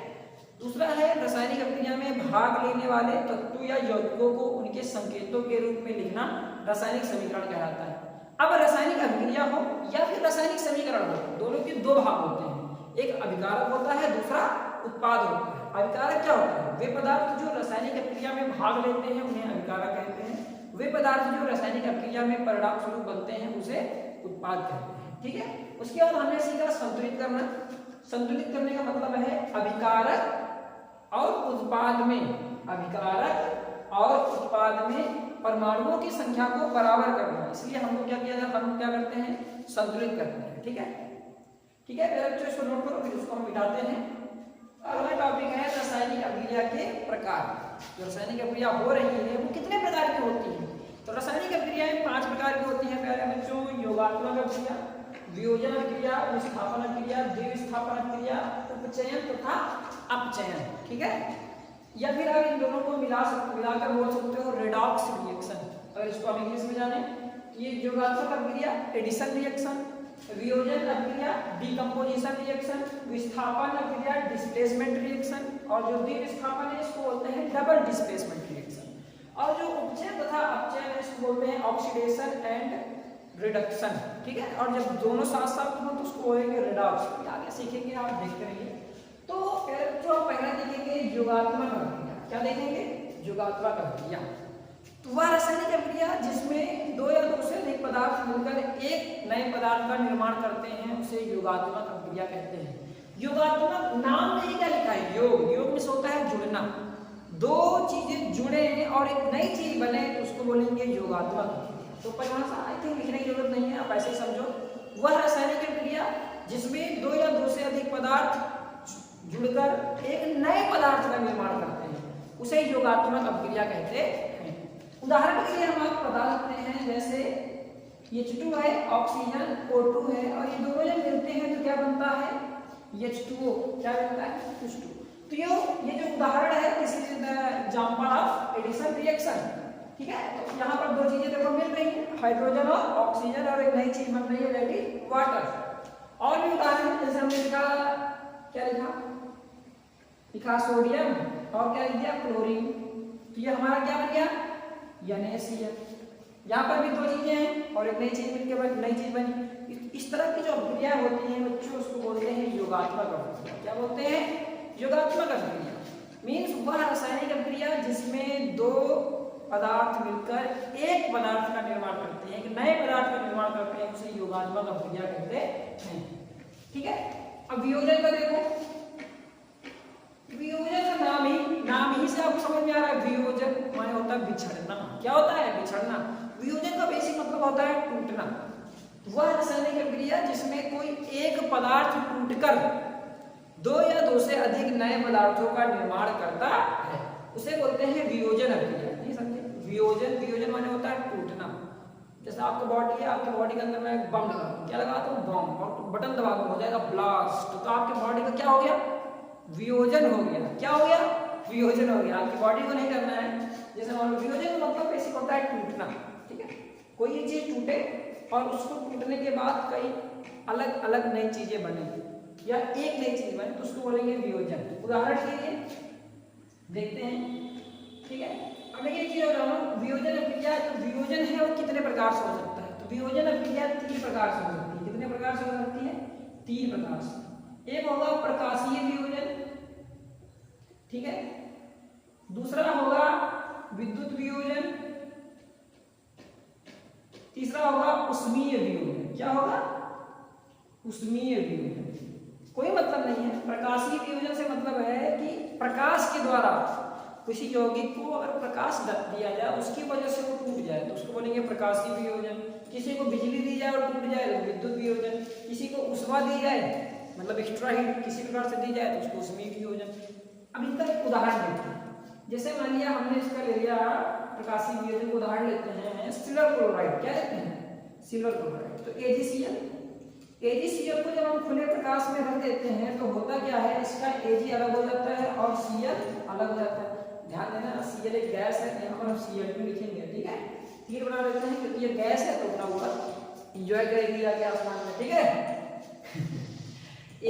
दूसरा है रासायनिक अभिक्रिया में भाग लेने वाले तत्वों या यौगिकों को उनके संकेतों के रूप में लिखना रासायनिक समीकरण कहलाता है। अब रासायनिक अभिक्रिया हो या फिर रासायनिक समीकरण हो, दोनों के 2 भाग होते हैं, एक अभिकारक होता है, दूसरा उत्पाद होता है। अभिकारक क्या होता है, वे पदार्थ जो रासायनिक अभिक्रिया में भाग लेते हैं उन्हें अभिकारक कहते हैं, वे पदार्थ जो रासायनिक अभिक्रिया में परिणाम स्वरूप बनते हैं उसे उत्पाद कहते हैं, ठीक है। उसके बाद हमने सीखा संतुलित करना। संतुलित करने का मतलब है अभिकारक और उत्पाद में, अभिकारक और उत्पाद में परमाणुओं की संख्या को बराबर करना, इसलिए हमको क्या किया जाता है, हम क्या करते हैं संतुलित करते हैं, ठीक है, ठीक है। पहले बच्चों इसको नोट करो, फिर उसको हम मिटाते हैं। अगला टॉपिक है रासायनिक अभिक्रिया के प्रकार। जो रासायनिक अभिक्रिया हो रही है वो कितने प्रकार की होती है, तो रासायनिक अभिक्रियाएं 5 प्रकार की होती है। पहले बच्चों योगात्मक अभिक्रिया, वियोजन अभिक्रिया, विस्थापन अभिक्रिया, द्विविस्थापन अभिक्रिया, उपचयन तथा अपचयन, ठीक है। या फिर आप इन दोनों को मिलाकर बोल सकते हो रेडॉक्स रिएक्शन। अगर इसको हम इंग्लिश में जाने, ये योगात्मक अभिक्रिया एडिशन रिएक्शन, वियोजन अभिक्रिया डीकंपोजिशन रिएक्शन, विस्थापन अभिक्रिया डिस्प्लेसमेंट रिएक्शन, और जो द्विविस्थापन है इसको बोलते हैं डबल डिस्प्लेसमेंट रिएक्शन, और जो उपचयन तथा अपचयन है इसको बोलते हैं ऑक्सीडेशन एंड रिडक्शन, ठीक है। और जब दोनों साथ साथ हो तो उसको बोलेंगे रेडॉक्स। आगे सीखेंगे, आप देखते रहिए। तो जो पहला देखेंगे योगात्मक अभिक्रिया, क्या देखेंगे योगात्मक अभिक्रिया, तो वह रासायनिक अभिक्रिया जिसमें 2 या 2 से अधिक पदार्थ मिलकर एक नए पदार्थ का निर्माण करते हैं उसे योगात्मक अभिक्रिया कहते हैं। योगात्मक नाम में क्या लिखा है, योग, योग में होता है जुड़ना, 2 चीजें जुड़े और एक नई चीज बने तो उसको बोलेंगे योगात्मक अभिक्रिया। तो परिभाषा आई थिंक लिखने की जरूरत नहीं है, आप ऐसे ही समझो। वह रासायनिक अभिक्रिया जिसमें 2 या 2 से अधिक पदार्थ जुड़कर एक नए पदार्थ का निर्माण करते हैं उसे योगात्मक अभिक्रिया कहते हैं। उदाहरण के लिए हम आपको बता सकते हैं, जैसे H2 है, ऑक्सीजन O2 है, और ये दोनों जब मिलते हैं तो क्या बनता है H2O, क्या बनता है H2। तो ये जो उदाहरण है this is the example of addition reaction, ठीक है। तो यहाँ पर 2 चीजें देखो मिल रही हैं, हाइड्रोजन और ऑक्सीजन, और एक नई चीज बन रही है दैट इज वाटर। और भी उदाहरण जैसे हमने लिखा, क्या लिखा सोडियम, और क्या लिख दिया क्लोरीन, तो ये हमारा क्या बन गया NaCl। यहाँ पर भी 2 चीजें हैं और एक नई चीज मिलकर नई चीज बनी। इस तरह की जो अभिक्रिया होती है बच्चों उसको बोलते हैं योगात्मक अभिक्रिया। क्या बोलते हैं योगात्मक अभिक्रिया। मीन्स वह रासायनिक अभिक्रिया जिसमें 2 पदार्थ मिलकर एक पदार्थ का निर्माण करते हैं, एक नए पदार्थ का निर्माण करते हैं, उसे योगात्मक अभिक्रिया कहते हैं, ठीक है। अब वियोजन का देखो, वियोजन का नाम ही से आपको समझ में आ रहा है, वियोजन माने होता है बिछड़ना। क्या होता है बिछड़ना। वियोजन का बेसिक मतलब होता है टूटना। वह रासायनिक अभिक्रिया जिसमें कोई एक पदार्थ टूटकर 2 या 2 से अधिक नए पदार्थों का निर्माण करता है उसे बोलते हैं वियोजन अभिक्रिया। नहीं समझे, वियोजन माने होता है टूटना। जैसे आपका बॉडी है, आपके बॉडी के अंदर मैं एक बम लगा, क्या लगा तो बम, और बटन दबा हो जाएगा ब्लास्ट, तो आपके बॉडी का क्या हो गया वियोजन हो गया। क्या हो गया वियोजन हो गया। आपकी बॉडी को नहीं करना है। जैसे मान लो वियोजन का मतलब बेसिक होता है टूटना, ठीक है। कोई एक चीज टूटे और उसको टूटने के बाद कई अलग अलग नई चीजें बने या एक नई चीज बने तो उसको बोलेंगे वियोजन। उदाहरण के लिए देखते हैं, ठीक है। अब एक चीज और जानो, वियोजन अभिक्रिया, जो वियोजन है वो कितने प्रकार से हो सकता है? तो वियोजन अभिक्रिया 3 प्रकार से हो सकती है। कितने प्रकार से हो सकती है? 3 प्रकार से। एक होगा प्रकाशीय वियोजन, ठीक है, दूसरा होगा विद्युत वियोजन, तीसरा होगा उष्मीय वियोजन। क्या होगा? उष्मीय वियोजन। कोई मतलब नहीं है। प्रकाशीय वियोजन से मतलब है कि प्रकाश के द्वारा किसी यौगिक को अगर प्रकाश दिया जाए उसकी वजह से वो टूट जाए तो उसको बोलेंगे प्रकाशीय वियोजन। किसी को बिजली दी जाए और टूट जाए तो विद्युत वियोजन। किसी को ऊष्मा दी जाए मतलब एक्स्ट्रा हीट किसी प्रकार से दी जाए तो उसको उष्मीय वियोजन। अब इसका एक उदाहरण लेते हैं। जैसे मान लिया हमने इसका ले लिया प्रकाशीय वियोजन को उदाहरण लेते हैं सिल्वर क्लोराइड। क्या लेते हैं? Silver chloride. तो AgCl, AgCl को जब हम खुले प्रकाश में रख देते हैं तो होता क्या है, इसका Ag अलग हो जाता है और Cl अलग हो जाता है। ध्यान देना, Cl एक गैस है, यहाँ पर हम Cl2 लिखेंगे, ठीक है, तीर बना देते हैं क्योंकि ये गैस है तो अपना ऊपर इंजॉय करेगी आगे आसमान में, ठीक है।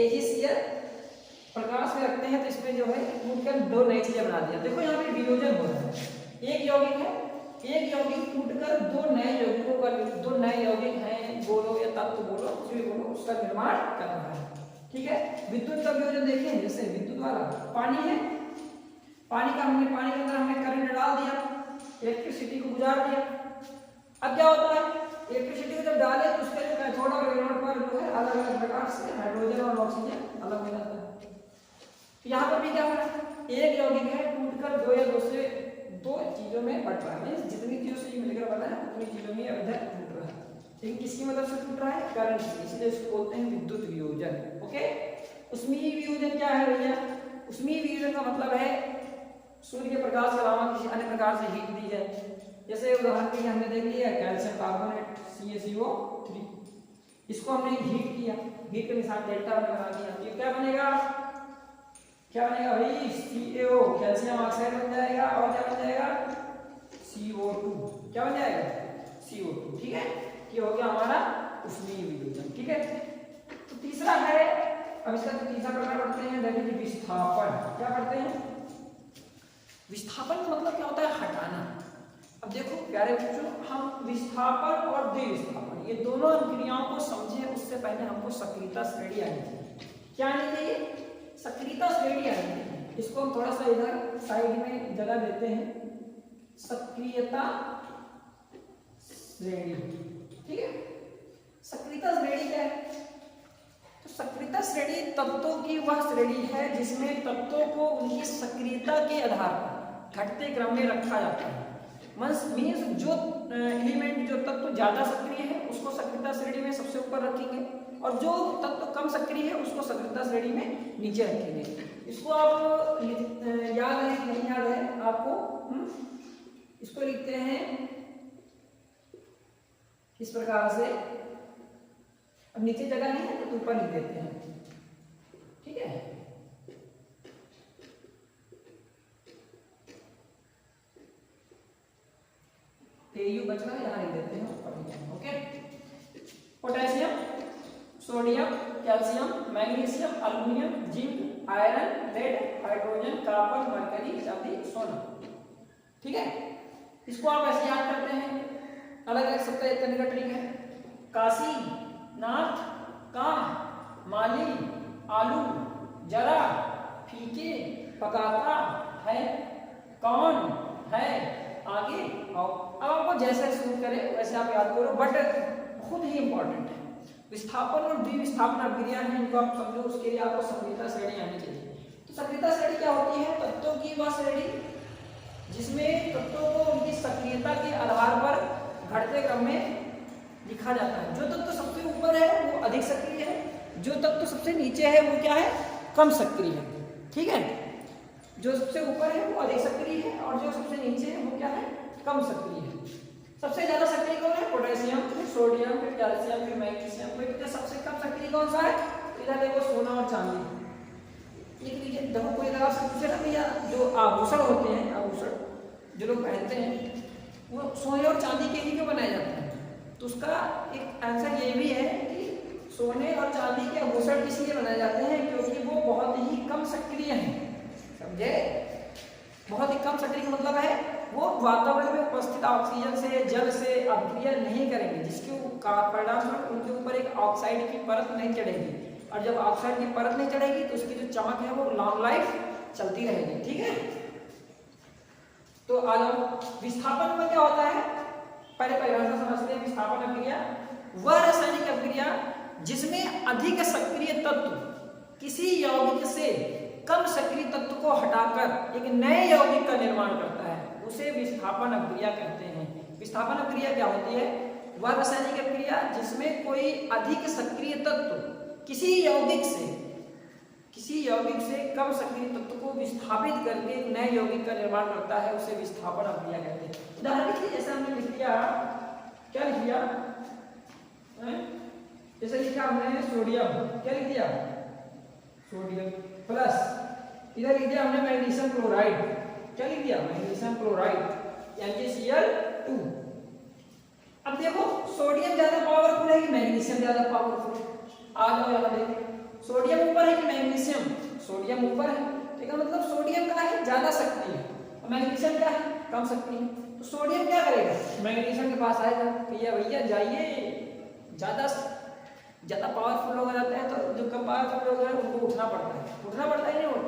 AgCl प्रकाश में रखते हैं तो इसमें जो है टूटकर 2 नई चीजें बना दिया। देखो यहाँ पे वियोजन हो रहा है। एक यौगिक है, एक यौगिक टूटकर 2 नए यौगिकों का, 2 नए यौगिक हैं बोलो या तत्व बोलो कुछ भी बोलो, उसका निर्माण कर रहा है, ठीक है। विद्युत का वियोजन देखें, जैसे विद्युत वाला पानी है, पानी के अंदर हमने करंट डाल दिया, इलेक्ट्रिसिटी को गुजार दिया। अब क्या होता है, इलेक्ट्रिसिटी को जब डाले तो उसके कैथोड और एनोड पर जो है अलग अलग प्रकार से हाइड्रोजन और ऑक्सीजन अलग हो जाता है। यहाँ पर भी क्या हो रहा है, एक यौगिक है टूटकर 2 या 2 से 2 चीजों में बट रहा है, जितनी चीजों से मिलकर बना है उतनी चीजों में इधर टूट रहा है, लेकिन किसकी मदद से टूट रहा है? करंट से, इसलिए इसको बोलते हैं विद्युत वियोजन। ओके। उष्मीय वियोजन क्या है भैया? उष्मीय वियोजन का मतलब है सूर्य के प्रकाश के अलावा किसी अन्य प्रकार से हीट दी जाए। जैसे उदाहरण के लिए हमने देख लिया कैल्शियम कार्बोनेट CaCO3, इसको हमने हीट किया, हीट के निशान डेल्टा बना दिया, ये क्या बनेगा? क्या बनेगा भाई? CaO, कैल्शियम ऑक्साइड बन जाएगा, और क्या बन जाएगा? CO2। क्या बन जाएगा? CO2, ठीक है। ये हो गया हमारा उष्मीय वियोजन, ठीक है। तो तीसरा है, अब इसका जो तीसरा प्रकार पढ़ते हैं दैट इज विस्थापन। क्या पढ़ते हैं? विस्थापन का मतलब क्या होता है? हटाना। अब देखो प्यारे बच्चों, हम विस्थापन और द्विविस्थापन ये दोनों क्रियाओं को समझें उससे पहले हमको सक्रियता श्रेणी आनी चाहिए। क्या आनी चाहिए? सक्रियता श्रेणी आनी चाहिए। इसको हम थोड़ा सा इधर साइड में जगह देते हैं, सक्रियता श्रेणी, ठीक है। सक्रियता श्रेणी क्या है? तो सक्रियता श्रेणी तत्वों की वह श्रेणी है जिसमें तत्वों को उनकी सक्रियता के आधार पर घटते क्रम में रखा जाता है। मीन्स जो एलिमेंट, जो तत्व ज्यादा सक्रिय है उसको सक्रियता श्रेणी में सबसे ऊपर रखेंगे और जो तत्व कम सक्रिय है उसको सक्रियता श्रेणी में नीचे रखेंगे। इसको आप याद है कि नहीं याद है आपको? इसको लिखते हैं इस प्रकार से। अब नीचे जगह नहीं है तो ऊपर लिख देते हैं, ठीक है। AU बच रहा है, यहाँ लिख देते हैं ऊपर, okay. Potassium, sodium, calcium, magnesium, aluminium, zinc, iron, lead, hydrogen, copper, mercury, चांदी, सोना, ठीक है। इसको आप ऐसे याद करते हैं, अलग अलग सबका याद करने का ट्रिक है। काशी, नाथ, काम, माली, आलू, जरा, फीके, पकाता है, कौन है, आगे आओ। अब आपको जैसे शुरू करें वैसे आप याद करो, बट बहुत ही इंपॉर्टेंट है। विस्थापन और द्विविस्थापन अभिक्रिया है, इनको आप समझो, उसके लिए आपको सक्रियता श्रेणी आनी चाहिए। तो सक्रियता श्रेणी क्या होती है? तत्वों की वह श्रेणी जिसमें तत्वों को उनकी सक्रियता के आधार पर घटते क्रम में लिखा जाता है। जो तत्व सबसे ऊपर है वो अधिक सक्रिय है, जो तत्व सबसे नीचे है वो क्या है? कम सक्रिय है, ठीक है। जो सबसे ऊपर है वो अधिक सक्रिय है और जो सबसे नीचे है वो क्या है? कम सक्रिय है। सबसे ज्यादा सक्रिय कौन है? पोटेशियम, फिर सोडियम, फिर कैल्शियम, फिर मैग्नीशियम। फिर सबसे कम सक्रिय कौन सा है? इधर देखो सोना और चांदी। लिख लीजिए। देखो कोई अगर आपसे पूछे ना भैया जो आभूषण होते हैं, आभूषण जो लोग पहनते हैं वो सोने और चांदी के ही क्यों बनाए जाते हैं? तो उसका एक आंसर ये भी है कि सोने और चांदी के आभूषण इसलिए बनाए जाते हैं क्योंकि वो बहुत ही कम सक्रिय हैं, समझे? बहुत ही कम सक्रिय मतलब है वो वातावरण में उपस्थित ऑक्सीजन से, जल से अभिक्रिया नहीं करेंगे, जिसके परिणामस्वरूप उनके ऊपर एक ऑक्साइड की परत नहीं चढ़ेगी। और जब ऑक्साइड की परत नहीं चढ़ेगी तो उसकी जो चमक है वो लॉन्ग लाइफ चलती रहेगी। ठीक है, तो आ जाओ विस्थापन में क्या होता है, पहले परिभाषा समझते हैं। विस्थापन अभिक्रिया वह रासायनिक अभिक्रिया जिसमें अधिक सक्रिय तत्व किसी यौगिक से कम सक्रिय तत्व को हटाकर एक नए यौगिक का निर्माण करता है, उसे विस्थापन अभिक्रिया कहते हैं। विस्थापन अभिक्रिया क्या होती है, वह रासायनिक अभिक्रिया जिसमें कोई अधिक सक्रिय तत्व किसी यौगिक से कम सक्रिय तत्व को विस्थापित करके एक नए यौगिक का निर्माण करता है, उसे विस्थापन अभिक्रिया कहते हैं। उदाहरण के लिए जैसे हमने लिख दिया, क्या लिख दिया, जैसे लिखा हमने सोडियम, क्या लिख दिया, सोडियम प्लस, इधर लिख दिया हमने मैग्नीशियम क्लोराइड, क्या लिख दिया, मैग्नीशियम क्लोराइड MgCl2। अब देखो सोडियम ज्यादा पावरफुल है कि मैग्नीशियम ज्यादा पावरफुल है, आ जाओ यहां देखो, सोडियम ऊपर है कि मैग्नीशियम, सोडियम ऊपर है, ठीक है, मतलब सोडियम क्या है, ज्यादा सक्रिय है, और मैग्नीशियम क्या है, कम सक्रिय है। तो सोडियम क्या करेगा, मैग्नीशियम के पास आएगा, भैया जाइए, ज्यादा पावरफुल हो जाते हैं, तो जो कम पावरफुल लोग हैं उनको उठना पड़ता है, नहीं उठना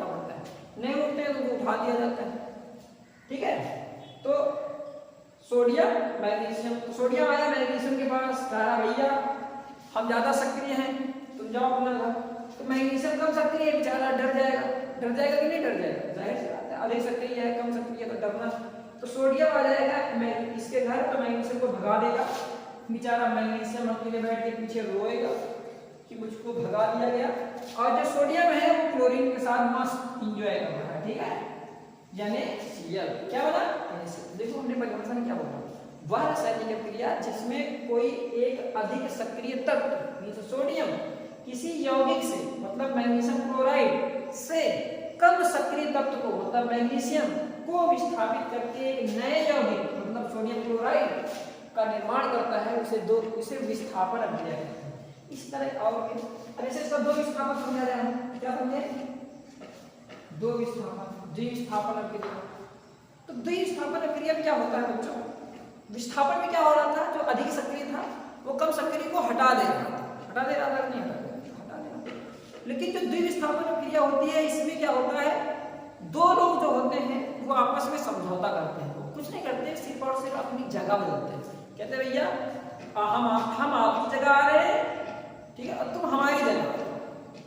पड़ता है, नहीं उठते हैं तो उनको उठा दिया जाता है। ठीक है, तो सोडियम मैग्नीशियम, सोडियम आया मैग्नीशियम के पास, कहा भैया हम ज्यादा सक्रिय हैं, तुम जाओ अपना घर। तो मैग्नीशियम कम सक्रिय है, बेचारा डर जाएगा कि नहीं डर जाएगा, जाहिर सी बात है, अधिक सक्रिय है, कम सक्रिय है तो डरना। तो सोडियम आ जाएगा इसके घर, तो मैग्नीशियम को भगा देगा, बेचारा मैग्नीशियम अकेले बैठ के पीछे रोएगा कि मुझको भगा दिया गया। और जो सोडियम है वो क्लोरीन के साथ मस्त एंजॉय कर रहा है। ठीक है, यानी Cl क्या बोला, देखो हमने परिभाषा में क्या बोला, वह रासायनिक अभिक्रिया जिसमें कोई एक अधिक सक्रिय तत्व सोडियम किसी यौगिक से, मतलब मैग्नीशियम क्लोराइड से कम सक्रिय तत्व को, मतलब मैग्नीशियम को विस्थापित करके एक नए यौगिक, मतलब सोडियम क्लोराइड का निर्माण करता है, उसे विस्थापन अभिक्रिया कहते हैं। इस तरह और ऐसे सब दो विस्थापन समझा रहे हैं, क्या समझे, दो विस्थापन, द्विविस्थापन अभिक्रिया। तो द्विविस्थापन अभिक्रिया में क्या होता है बच्चों, विस्थापन में क्या हो रहा था, जो अधिक सक्रिय था वो कम सक्रिय को हटा दे रहा था, हटा दे रहा था, नहीं हटा दे रहा। लेकिन जो द्विविस्थापन अभिक्रिया होती है, इसमें क्या होता है, दो लोग जो होते हैं वो आपस में समझौता करते हैं, वो कुछ नहीं करते, सिर्फ और सिर्फ अपनी जगह बदलते हैं। कहते हैं भैया हम आपकी जगह आ रहे हैं, ठीक है, और तुम हमारी जगह,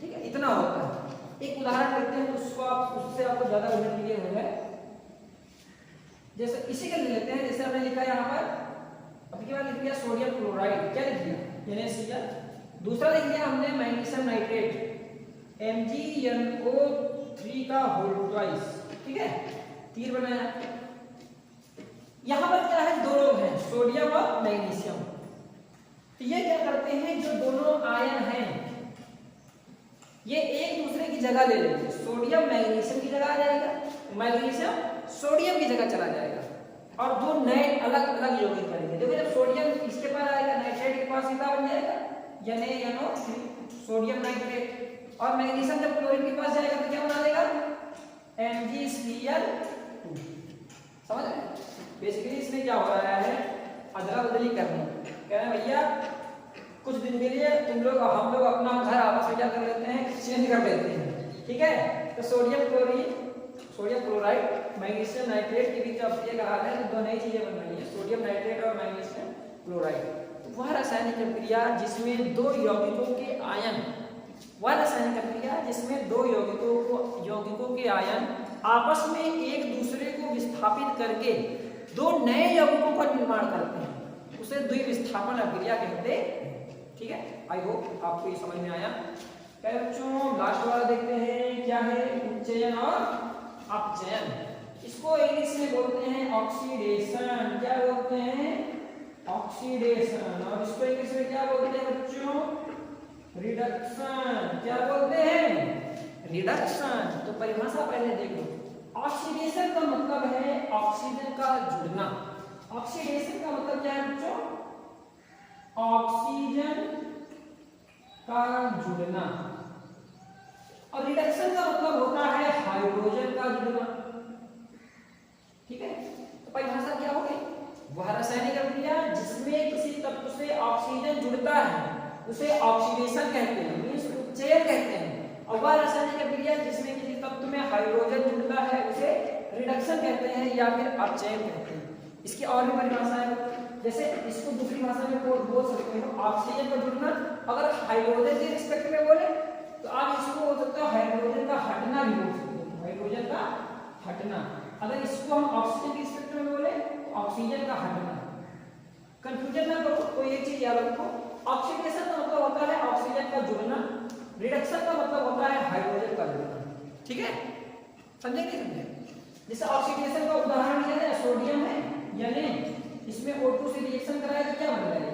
ठीक है, इतना होता है। एक उदाहरण लेते हैं, उससे आपको ज्यादा उदाहरण क्लियर हो जाए। जैसे इसी के लेते हैं, जैसे हमने लिखा यहाँ पर, अभी के बाद लिख दिया सोडियम क्लोराइड, क्या लिख दिया, NaCl। दूसरा लिख दिया हमने मैग्नीशियम नाइट्रेट MgNO3 का होल ट्वाइस, ठीक है, तीर बनाया। यहाँ पर क्या है, दो लोग हैं, सोडियम और मैग्नीशियम। तो ये क्या करते हैं, जो दोनों आयन हैं ये एक दूसरे की जगह ले लेंगे, सोडियम मैग्नीशियम की जगह आ जाएगा, मैग्नीशियम सोडियम की जगह चला जाएगा, और दो नए अलग अलग यौगिक बनेंगे। देखो जब सोडियम इसके पास आएगा, नाइट्रेट के पास सीधा बन जाएगा NaNO3, सोडियम नाइट्रेट, और मैग्नीशियम जब क्लोरीन के पास जाएगा तो क्या बना देगा, MgCl2। समझ रहे हैं, बेसिकली इसमें क्या हो रहा है, अदला बदली करनी, कह रहे हैं भैया कुछ दिन के लिए तुम लोग हम लोग अपना घर आपस में क्या कर लेते हैं, चेंज कर लेते हैं। ठीक है, तो सोडियम क्लोराइड मैग्नीशियम नाइट्रेट के बीच अब ये कहा है कि दो नई चीजें बन रही है, सोडियम नाइट्रेट और मैग्नीशियम क्लोराइड। तो वह रासायनिक अभिक्रिया जिसमें दो यौगिकों के आयन, वह रासायनिक अभिक्रिया जिसमें दो यौगिकों के आयन आपस में एक दूसरे को विस्थापित करके दो नए यौगिकों का निर्माण करते हैं, उसे द्विविस्थापन अभिक्रिया कहते हैं। ठीक है, आई होप आपको ये समझ में आया। बच्चों लास्ट वाला देखते हैं, क्या है, उच्चयन और अपचयन। इसको इंग्लिश में बोलते हैं ऑक्सीडेशन, क्या बोलते हैं, ऑक्सीडेशन। और इसको इंग्लिश में क्या बोलते हैं बच्चों, रिडक्शन, क्या बोलते हैं, रिडक्शन। तो परिभाषा पहले देखो, ऑक्सीडेशन का मतलब है ऑक्सीजन का जुड़ना। ऑक्सीडेशन का मतलब क्या है बच्चों, ऑक्सीजन का जुड़ना। और रिडक्शन का मतलब होता है हाइड्रोजन का जुड़ना। ठीक है, तो अभिक्रिया जिसमें किसी तत्व से ऑक्सीजन जुड़ता है उसे ऑक्सीडेशन कहते हैं, मींस उपचयन कहते हैं। और वह रासायनिक अभिक्रिया जिसमें किसी तत्व में हाइड्रोजन जुड़ता है उसे रिडक्शन कहते हैं या फिर अपचयन कहते हैं। इसकी और भी परिभाषा है, जैसे इसको दूसरी भाषा में बोल सकते हो ऑक्सीजन का जुड़ना। अगर हाइड्रोजन के रिस्पेक्ट में बोले तो आप इसको बोल सकते हो हाइड्रोजन का हटना भी बोल सकते हो, हाइड्रोजन का हटना। अगर इसको हम ऑक्सीजन के रिस्पेक्ट में बोले तो ऑक्सीजन का हटना। कंफ्यूजन ना करो, तो ये चीज याद रखो, ऑक्सीडेशन का मतलब होता है ऑक्सीजन का जुड़ना, रिडक्शन का मतलब होता है हाइड्रोजन का जुड़ना। ठीक है, समझे नहीं समझे? जैसे ऑक्सीडेशन का उदाहरण लिया है, सोडियम है यानी इसमें O2 से रिएक्शन कराया तो क्या बन रहा है,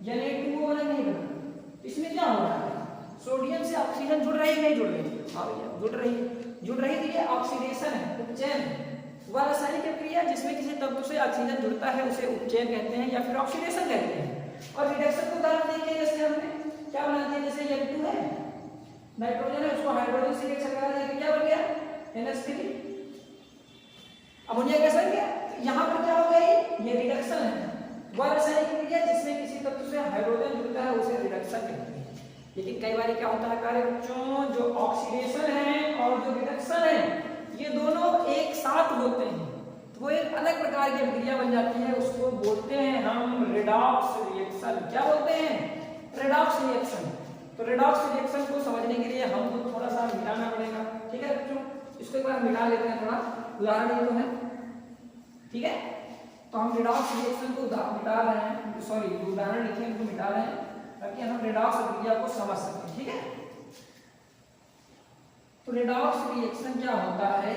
Na2O बना नहीं बना। इसमें क्या हो रहा है, सोडियम से ऑक्सीजन जुड़ रही है नहीं जुड़ रही? हाँ भैया जुड़ रही है, जुड़ रही है, ये ऑक्सीडेशन है, उपचयन है। वह रासायनिक अभिक्रिया जिसमें किसी तत्व से ऑक्सीजन जुड़ता है उसे उपचयन कहते हैं या फिर ऑक्सीडेशन कहते हैं। और रिडक्शन का उदाहरण देखिए, जैसे हमने क्या बना दिया, जैसे N2 है, नाइट्रोजन है, उसको हाइड्रोजन से रिएक्शन करा दिया, क्या बन गया NH3, अमोनिया गैस बन गया। यहाँ पर क्या हो गया, ये रिडक्शन है। वह रासायनिक अभिक्रिया जिसमें किसी तत्व से हाइड्रोजन जुड़ता है उसे रिडक्शन कहते हैं। लेकिन कई बार क्या होता है कार्य बच्चों, जो ऑक्सीडेशन है और जो रिडक्शन है ये दोनों एक साथ होते हैं तो वो एक अलग प्रकार की अभिक्रिया बन जाती है, उसको बोलते हैं हम रिडॉक्स रिएक्शन। क्या बोलते हैं, रिडॉक्स रिएक्शन। तो रिडॉक्स रिएक्शन को समझने के लिए हमको थोड़ा सा मिटाना पड़ेगा। ठीक है बच्चों, इसको एक बार मिटा लेते हैं, थोड़ा उदाहरण ये तो है। ठीक है, तो हम रिडॉक्स रिएक्शन को मिटा रहे हैं, सॉरी जो उदाहरण लिखे उनको मिटा रहे हैं ताकि हम रिडॉक्स अभिक्रिया को समझ सकें। ठीक है, तो रिडॉक्स रिएक्शन क्या होता है,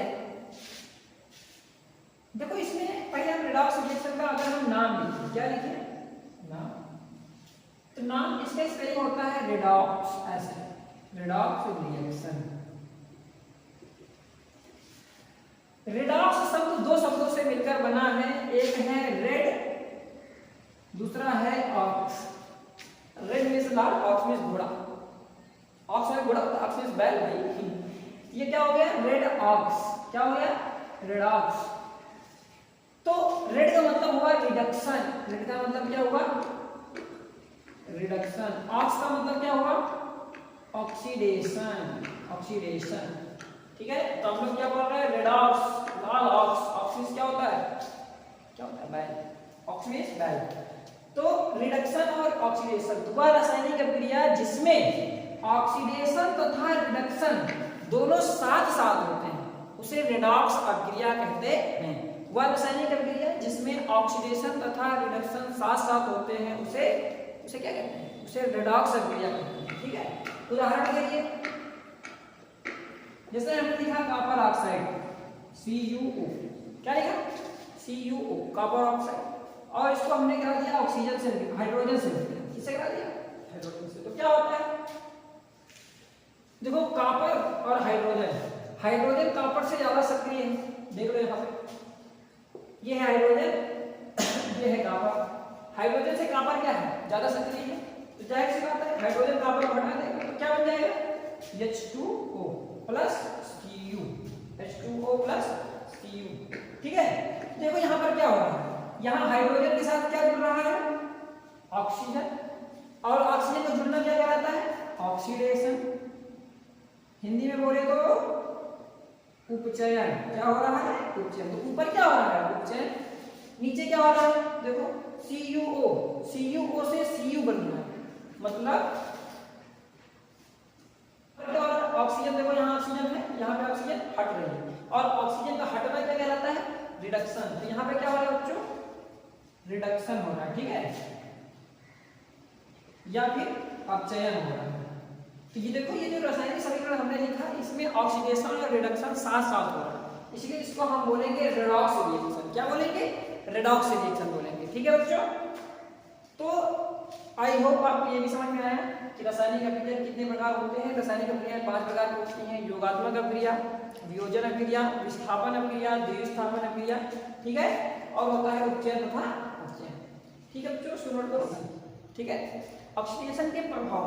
देखो इसमें पहले हम रिडॉक्स रिएक्शन का अगर हम नाम लिखें, क्या लिखें, नाम, तो नाम इसका स्पेलिंग होता है रिडॉक्स, ऐसे रिडॉक्स रिएक्शन। रिडॉक्स शब्द दो शब्दों से मिलकर बना है, एक है रेड, दूसरा है ऑक्स। रेड मींस लाल, ऑक्स मींस घोड़ा, ऑक्स में घोड़ा होता है, ऑक्स मींस बैल भाई। ये क्या हो गया, रेड ऑक्स, क्या हो गया, रेड ऑक्स। तो रेड का मतलब हुआ रिडक्शन, रेड का मतलब क्या हुआ, रिडक्शन। ऑक्स का मतलब क्या हुआ, ऑक्सीडेशन, ऑक्सीडेशन। ठीक है, तो हम लोग क्या बोल रहे हैं, रेडॉक्स, लाल ऑक्स, ऑक्सीज क्या होता है, क्या होता है, बैल, ऑक्स मींस बैल। तो रिडक्शन और ऑक्सीडेशन वह रासायनिक अभिक्रिया जिसमें ऑक्सीडेशन तथा रिडक्शन दोनों साथ साथ होते हैं उसे रिडॉक्स अभिक्रिया कहते हैं। वह रासायनिक अभिक्रिया जिसमें ऑक्सीडेशन तथा रिडक्शन साथ साथ होते हैं उसे क्या कहते हैं, उसे रिडॉक्स अभिक्रिया कहते हैं। ठीक है, उदाहरण के लिए जैसे हमने लिखा कॉपर ऑक्साइड CuO, क्या लिखा, CuO कॉपर ऑक्साइड, और इसको हमने करा दिया ऑक्सीजन से, हाइड्रोजन से, किससे करा दिया, हाइड्रोजन से। तो क्या होता है, देखो कॉपर और हाइड्रोजन, हाइड्रोजन कॉपर से ज्यादा सक्रिय है, देख लो यहाँ पे, ये है हाइड्रोजन, ये है कॉपर। हाइड्रोजन से कॉपर क्या है, ज्यादा सक्रिय है, तो जाहिर सी बात है हाइड्रोजन कॉपर को हटा देगा तो क्या बन जाएगा, H2O plus Cu, H2O plus Cu। ठीक है, देखो यहाँ पर क्या हो रहा है, यहाँ हाइड्रोजन के साथ क्या जुड़ रहा है, ऑक्सीजन, और ऑक्सीजन का जुड़ना क्या कहलाता है, ऑक्सीडेशन। हिंदी में बोले तो उपचयन। क्या हो रहा है, उपचयन। तो ऊपर क्या हो रहा है, उपचयन, नीचे क्या हो रहा है, देखो CuO, CuO से Cu बन रहा है, मतलब ऑक्सीजन, देखो यहाँ ऑक्सीजन है, यहाँ पे ऑक्सीजन हट रही है, और ऑक्सीजन का हटना क्या कहलाता है, रिडक्शन। तो यहाँ पे क्या हो रहा है बच्चों, रिडक्शन हो रहा है। ठीक है, या फिर अपचयन हो रहा है। तो ये देखो, ये जो रासायनिक समीकरण हमने लिखा इसमें ऑक्सीडेशन और रिडक्शन साथ साथ हो रहा है, इसलिए इसको हम बोलेंगे रेडॉक्स रिएक्शन। क्या बोलेंगे, रेडॉक्स रिएक्शन बोलेंगे। ठीक है बच्चों, तो आई होप आपको ये भी समझ में आया कि रासायनिक अभिक्रिया कितने प्रकार होते हैं। रासायनिक अभिक्रिया 5 प्रकार की होती हैं, योगात्मक अभिक्रिया, वियोजन अभिक्रिया, विस्थापन अभिक्रिया, द्विस्थापन अभिक्रिया। ठीक है, और होता है उपचयन तथा अपचयन। ठीक है बच्चों, सुनो करो। ठीक है, ऑक्सीडेशन के प्रभाव,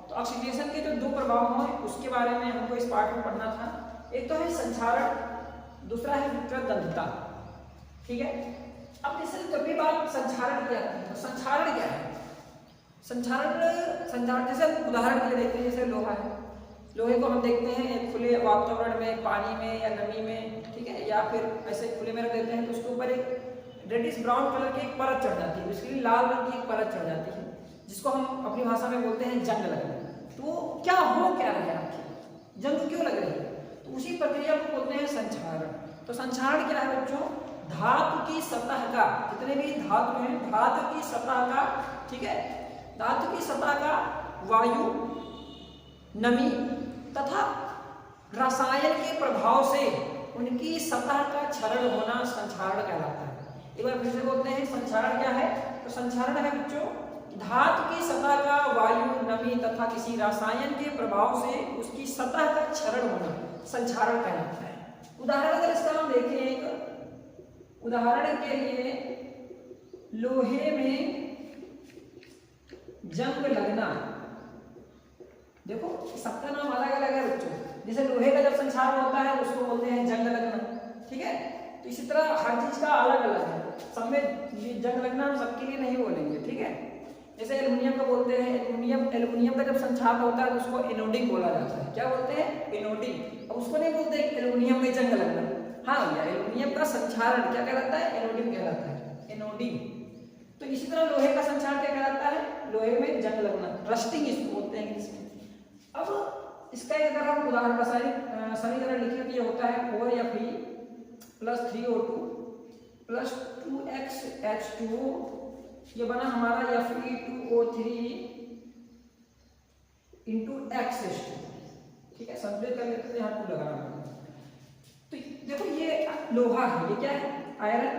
तो ऑक्सीडेशन के जो 2 प्रभाव हैं उसके बारे में हमको इस पाठ में पढ़ना था। एक तो है संक्षारण, दूसरा है विकृत दंतता। ठीक है, अब जैसे जब भी बात संक्षारण की आती है तो संक्षारण क्या है? संक्षारण जैसे उदाहरण के लिए देखते हैं, जैसे लोहा है, लोहे को हम देखते हैं एक खुले वातावरण में, पानी में या नमी में, ठीक है, या फिर ऐसे खुले में रख देते हैं तो उसके ऊपर एक रेडिश ब्राउन कलर की एक परत चढ़ जाती है, इसके लाल रंग की एक परत चढ़ जाती है, जिसको हम अपनी भाषा में बोलते हैं जंग लगना। तो क्या हो क्या रहा है आपकी, जंग क्यों लग रही है? तो उसी प्रक्रिया को बोलते हैं संक्षारण। तो संक्षारण क्या है बच्चों? धातु की सतह का, जितने भी धातु हैं, धातु की सतह का, ठीक है, धातु की सतह का वायु, नमी तथा रसायन के प्रभाव से उनकी सतह का क्षरण होना संक्षारण कहलाता है। एक बार फिर से बोलते हैं संक्षारण क्या है? तो संक्षारण है बच्चों धातु की सतह का वायु, नमी तथा किसी रसायन के प्रभाव से उसकी सतह का क्षरण होना संक्षारण कहलाता है। उदाहरण अगर इसका हम देखें, एक उदाहरण के लिए लोहे में जंग लगना, देखो सबका नाम अलग अलग है बच्चों। जैसे लोहे का जब संक्षारण होता है उसको बोलते हैं जंग लगना, ठीक है। तो इसी तरह हर चीज का अलग अलग है, सब में जंग लगना हम सबके लिए नहीं बोलेंगे, ठीक है। जैसे एल्युमिनियम का बोलते हैं, एल्युमिनियम का जब संक्षारण होता है तो उसको एनोडिंग बोला जाता है। क्या बोलते हैं? एनोडिंग। अब उसको नहीं बोलते एल्युमिनियम में जंग लगना। हाँ भैया, एल्युमिनियम का संक्षारण क्या कहलाता है? एनोडिंग कहलाता है, एनोडिंग। तो इसी तरह लोहे का संक्षारण क्या कहलाता है? लोहे में जंग लगना, रस्टिंग इसको बोलते हैं इंग्लिश में। अब इसका अगर हम उदाहरण रासायनिक समीकरण लिखें तो ये होता है 4Fe + 3O2 + 2XH2O, ये बना हमारा Fe2O3 × X2, ठीक है। संतुलित कर लेते हैं, यहाँ 2 लगाना। तो देखो ये लोहा है, ये क्या है? आयरन,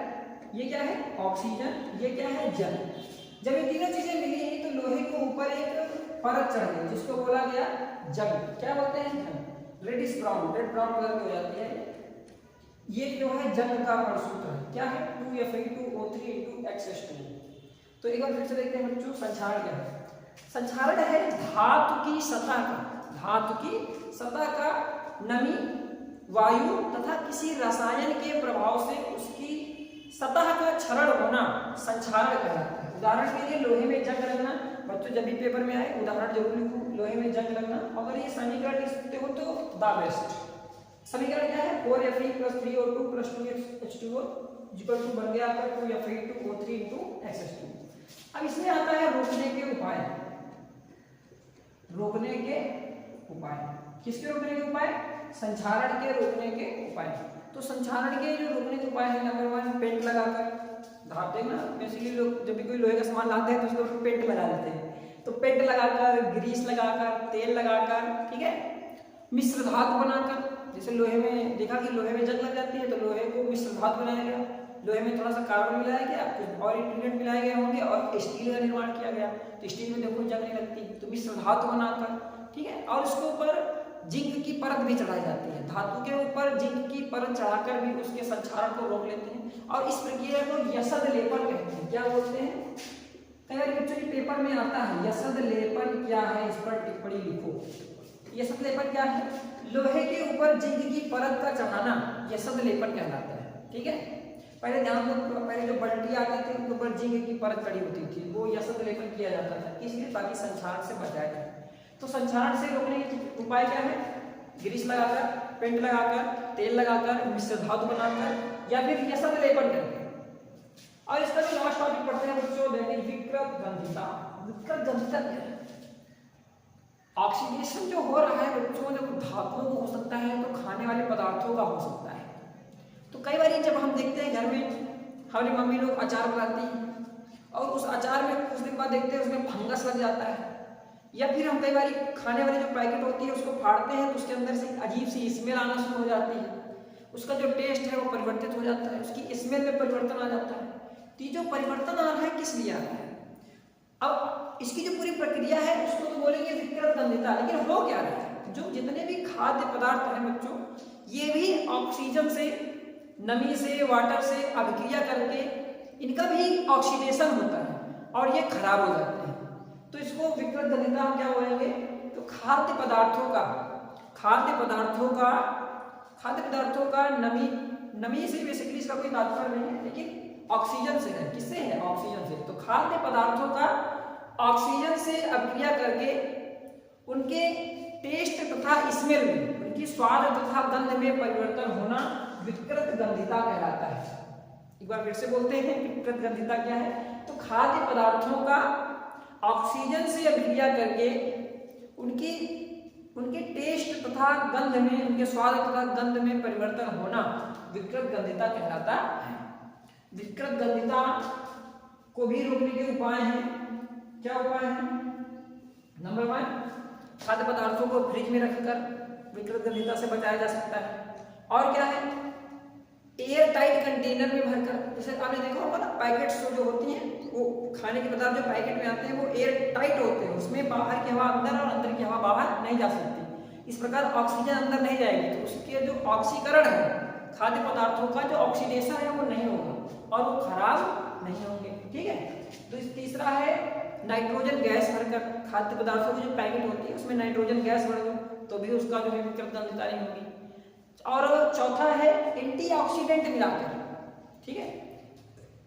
ये क्या है? ऑक्सीजन, ये क्या है? जल। जब ये तीनों चीजें मिली तो लोहे के ऊपर एक परत चढ़ गई जिसको बोला गया जंग। क्या बोलते हैं? जंग। Reddish brown, red brown colour की हो जाती है। ये जो है जंग का सूत्र है, क्या है? 2Fe2O3 × X2। तो एक बार फिर से देखते हैं बच्चों संक्षारण क्या है। संक्षारण है धातु की सतह का, धातु की सतह का नमी, वायु तथा किसी रसायन के प्रभाव से उसकी सतह का क्षरण होना संक्षारण कहलाता है। उदाहरण के लिए लोहे में जंग लगना, बच्चों जब भी पेपर में आए उदाहरण जरूर लिखो, लोहे में जंग लगना। अगर ये समीकरण लिख सकते हो तो द बेस्ट। समीकरण क्या है? 4Fe + 3O2 + 2XH2O बन गया आपका 2Fe2O3 × X2। अब इसमें आता है रोकने के उपाय। रोकने के उपाय, किसके रोकने के उपाय? संक्षारण के रोकने के उपाय। तो संक्षारण के जो रोकने के उपाय है, नंबर 1 पेंट लगाकर। आप देखना बेसिकली लोग जब भी कोई लोहे का सामान लाते हैं तो उसके ऊपर पेंट लगा देते हैं। तो पेंट लगाकर, ग्रीस लगाकर, तेल लगाकर, ठीक है, मिश्र धातु बनाकर। जैसे लोहे में देखा कि लोहे में जंग लग जाती है तो लोहे को मिश्र धातु बनाया गया, लोहे में थोड़ा सा कार्बन मिलाया गया, कुछ और इंग्रेडिएंट मिलाए गए होंगे और स्टील का निर्माण किया गया। तो स्टील में देखो जंग नहीं लगती, तो मिश्र धातु बनाकर, ठीक है। और उसके ऊपर जिंक की परत भी चढ़ाई जाती है, धातु के ऊपर जिंक की परत चढ़ाकर भी उसके संक्षारण को रोक लेते हैं। और इस प्रक्रिया को यशद लेपन कहते हैं। क्या बोलते हैं? कई बार बच्चों के पेपर में आता है यशद लेपन क्या है, इस पर टिप्पणी लिखो। यशद लेपन क्या है? लोहे के ऊपर जिंक की परत का चढ़ाना यशद लेपन कहलाता है, ठीक है। पहले ध्यान दो, पहले जो बल्टी आती थी उनके ऊपर जिंक की परत चढ़ी होती थी, वो यशद लेपन किया जाता था, इसलिए ताकि संक्षारण से बचाया जाए। तो संक्षारण से रोकने के उपाय क्या है? ग्रीस लगाकर, पेंट लगाकर, तेल लगाकर, मिश्र धातु बनाकर या फिर यशद लेपन करके। और इसका जो लास्ट टॉपिक पढ़ते हैं बच्चों, दैट इज विकृत गंधिता। विकृत गंधिता क्या है? ऑक्सीडेशन जो हो रहा है बच्चों, जब धातुओं को हो सकता है तो खाने वाले पदार्थों का हो सकता है। तो कई बार जब हम देखते हैं घर में हमारी मम्मी लोग अचार बनाती हैं और उस अचार में कुछ दिन बाद देखते हैं उसमें फंगस लग जाता है, या फिर हम कई बार खाने वाली जो पैकेट होती है उसको फाड़ते हैं तो उसके अंदर से अजीब सी स्मेल आना शुरू हो जाती है, उसका जो टेस्ट है वो परिवर्तित हो जाता है, उसकी स्मेल में परिवर्तन आ जाता है। तो ये जो परिवर्तन आ रहा है किस लिए आ रहा है? अब इसकी जो पूरी प्रक्रिया है उसको तो बोलेंगे विकृत गंधिता, लेकिन हो क्या रहा है? जो जितने भी खाद्य पदार्थ हैं बच्चों, ये भी ऑक्सीजन से, नमी से, वाटर से अभिक्रिया करके इनका भी ऑक्सीडेशन होता है और ये खराब हो जाते हैं। तो इसको विकृत गंधिता हम क्या बोलेंगे? तो खाद्य पदार्थों का नमी से बेसिकली इसका कोई तात्पर्य नहीं है, लेकिन ऑक्सीजन से है। किससे है? ऑक्सीजन से। तो खाद्य पदार्थों का ऑक्सीजन से अभिक्रिया करके उनके टेस्ट तथा स्मेल में, उनकी स्वाद तथा गंध में परिवर्तन होना विकृत गंधिता कहलाता है। एक बार फिर से बोलते हैं, विकृत गंधिता क्या है? तो खाद्य पदार्थों का ऑक्सीजन से अभिक्रिया करके उनके टेस्ट तथा गंध में, उनके स्वाद तथा गंध में परिवर्तन होना विकृत गंधिता कहलाता है। विकृत गंधिता को भी रोकने के उपाय हैं। क्या उपाय हैं? नंबर 1, खाद्य पदार्थों को फ्रिज में रखकर विकृत गंधिता से बचाया जा सकता है। और क्या है? एयर टाइट कंटेनर में भरकर, जैसे आपने देखा होगा ना, पैकेट्स जो होती हैं, वो खाने के पदार्थ जो पैकेट में आते हैं वो एयर टाइट होते हैं, उसमें बाहर की हवा अंदर और अंदर की हवा बाहर नहीं जा सकती। इस प्रकार ऑक्सीजन अंदर नहीं जाएगी, तो उसके जो ऑक्सीकरण है, खाद्य पदार्थों का जो ऑक्सीडेशन है वो नहीं होगा और वो खराब नहीं होंगे। ठीक है। तो तीसरा है नाइट्रोजन गैस भरकर, खाद्य पदार्थों की जो पैकेट होती है उसमें नाइट्रोजन गैस भर दो तो भी उसका जो है विकृत गंधिता नहीं होगी। और चौथा है एंटीऑक्सीडेंट मिलाकर। ठीक है,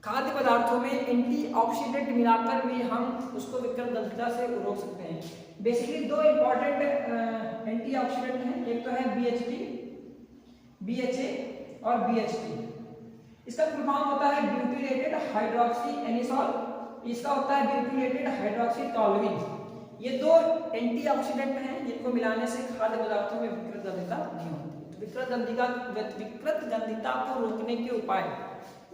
खाद्य पदार्थों में एंटीऑक्सीडेंट मिलाकर भी हम उसको विकृत गंधिता से रोक सकते हैं। बेसिकली 2 इंपॉर्टेंट एंटीऑक्सीडेंट हैं, एक तो है BHT, BHA और BHT। इसका फुल फॉर्म होता है ब्यूटिलेटेड हाइड्रोक्सी एनिसॉल, इसका होता है ब्यूटिलेटेड हाइड्रोक्सी टॉलुइन। ये 2 एंटीऑक्सीडेंट हैं जिनको मिलाने से खाद्य पदार्थों में विकृत गंधिता नहीं होती। विकृत गंधिता को रोकने के उपाय,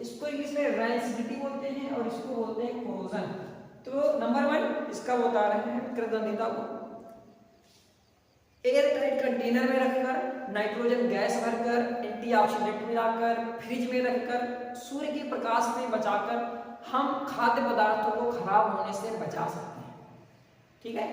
इसको इंग्लिश में रैंसिडिटी बोलते हैं और इसको बोलते हैं कोरोजन। तो नंबर 1 इसका बता रहे हैं विकृत गंधिता को एयर टाइट कंटेनर में रखकर, नाइट्रोजन गैस भरकर, एंटीऑक्सीडेंट मिलाकर, फ्रिज में रखकर, सूर्य के प्रकाश में बचाकर हम खाद्य पदार्थों को खराब होने से बचा सकते हैं। ठीक है,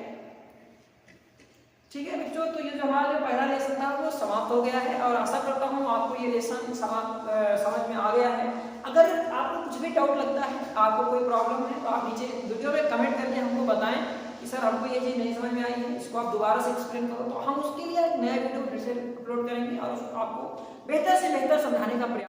ठीक है बच्चों, तो ये जो हमारा जो पहला लेसन था वो समाप्त हो गया है और आशा करता हूँ आपको ये लेसन समझ में आ गया है। अगर आपको कुछ भी डाउट लगता है, आपको कोई प्रॉब्लम है, तो आप नीचे वीडियो में कमेंट करके हमको बताएं कि सर हमको ये चीज़ नहीं समझ में आई है, इसको आप दोबारा से एक्सप्लेन करो, तो हम उसके लिए एक नया वीडियो फिर से अपलोड करेंगे और आपको बेहतर से बेहतर समझाने का प्रयास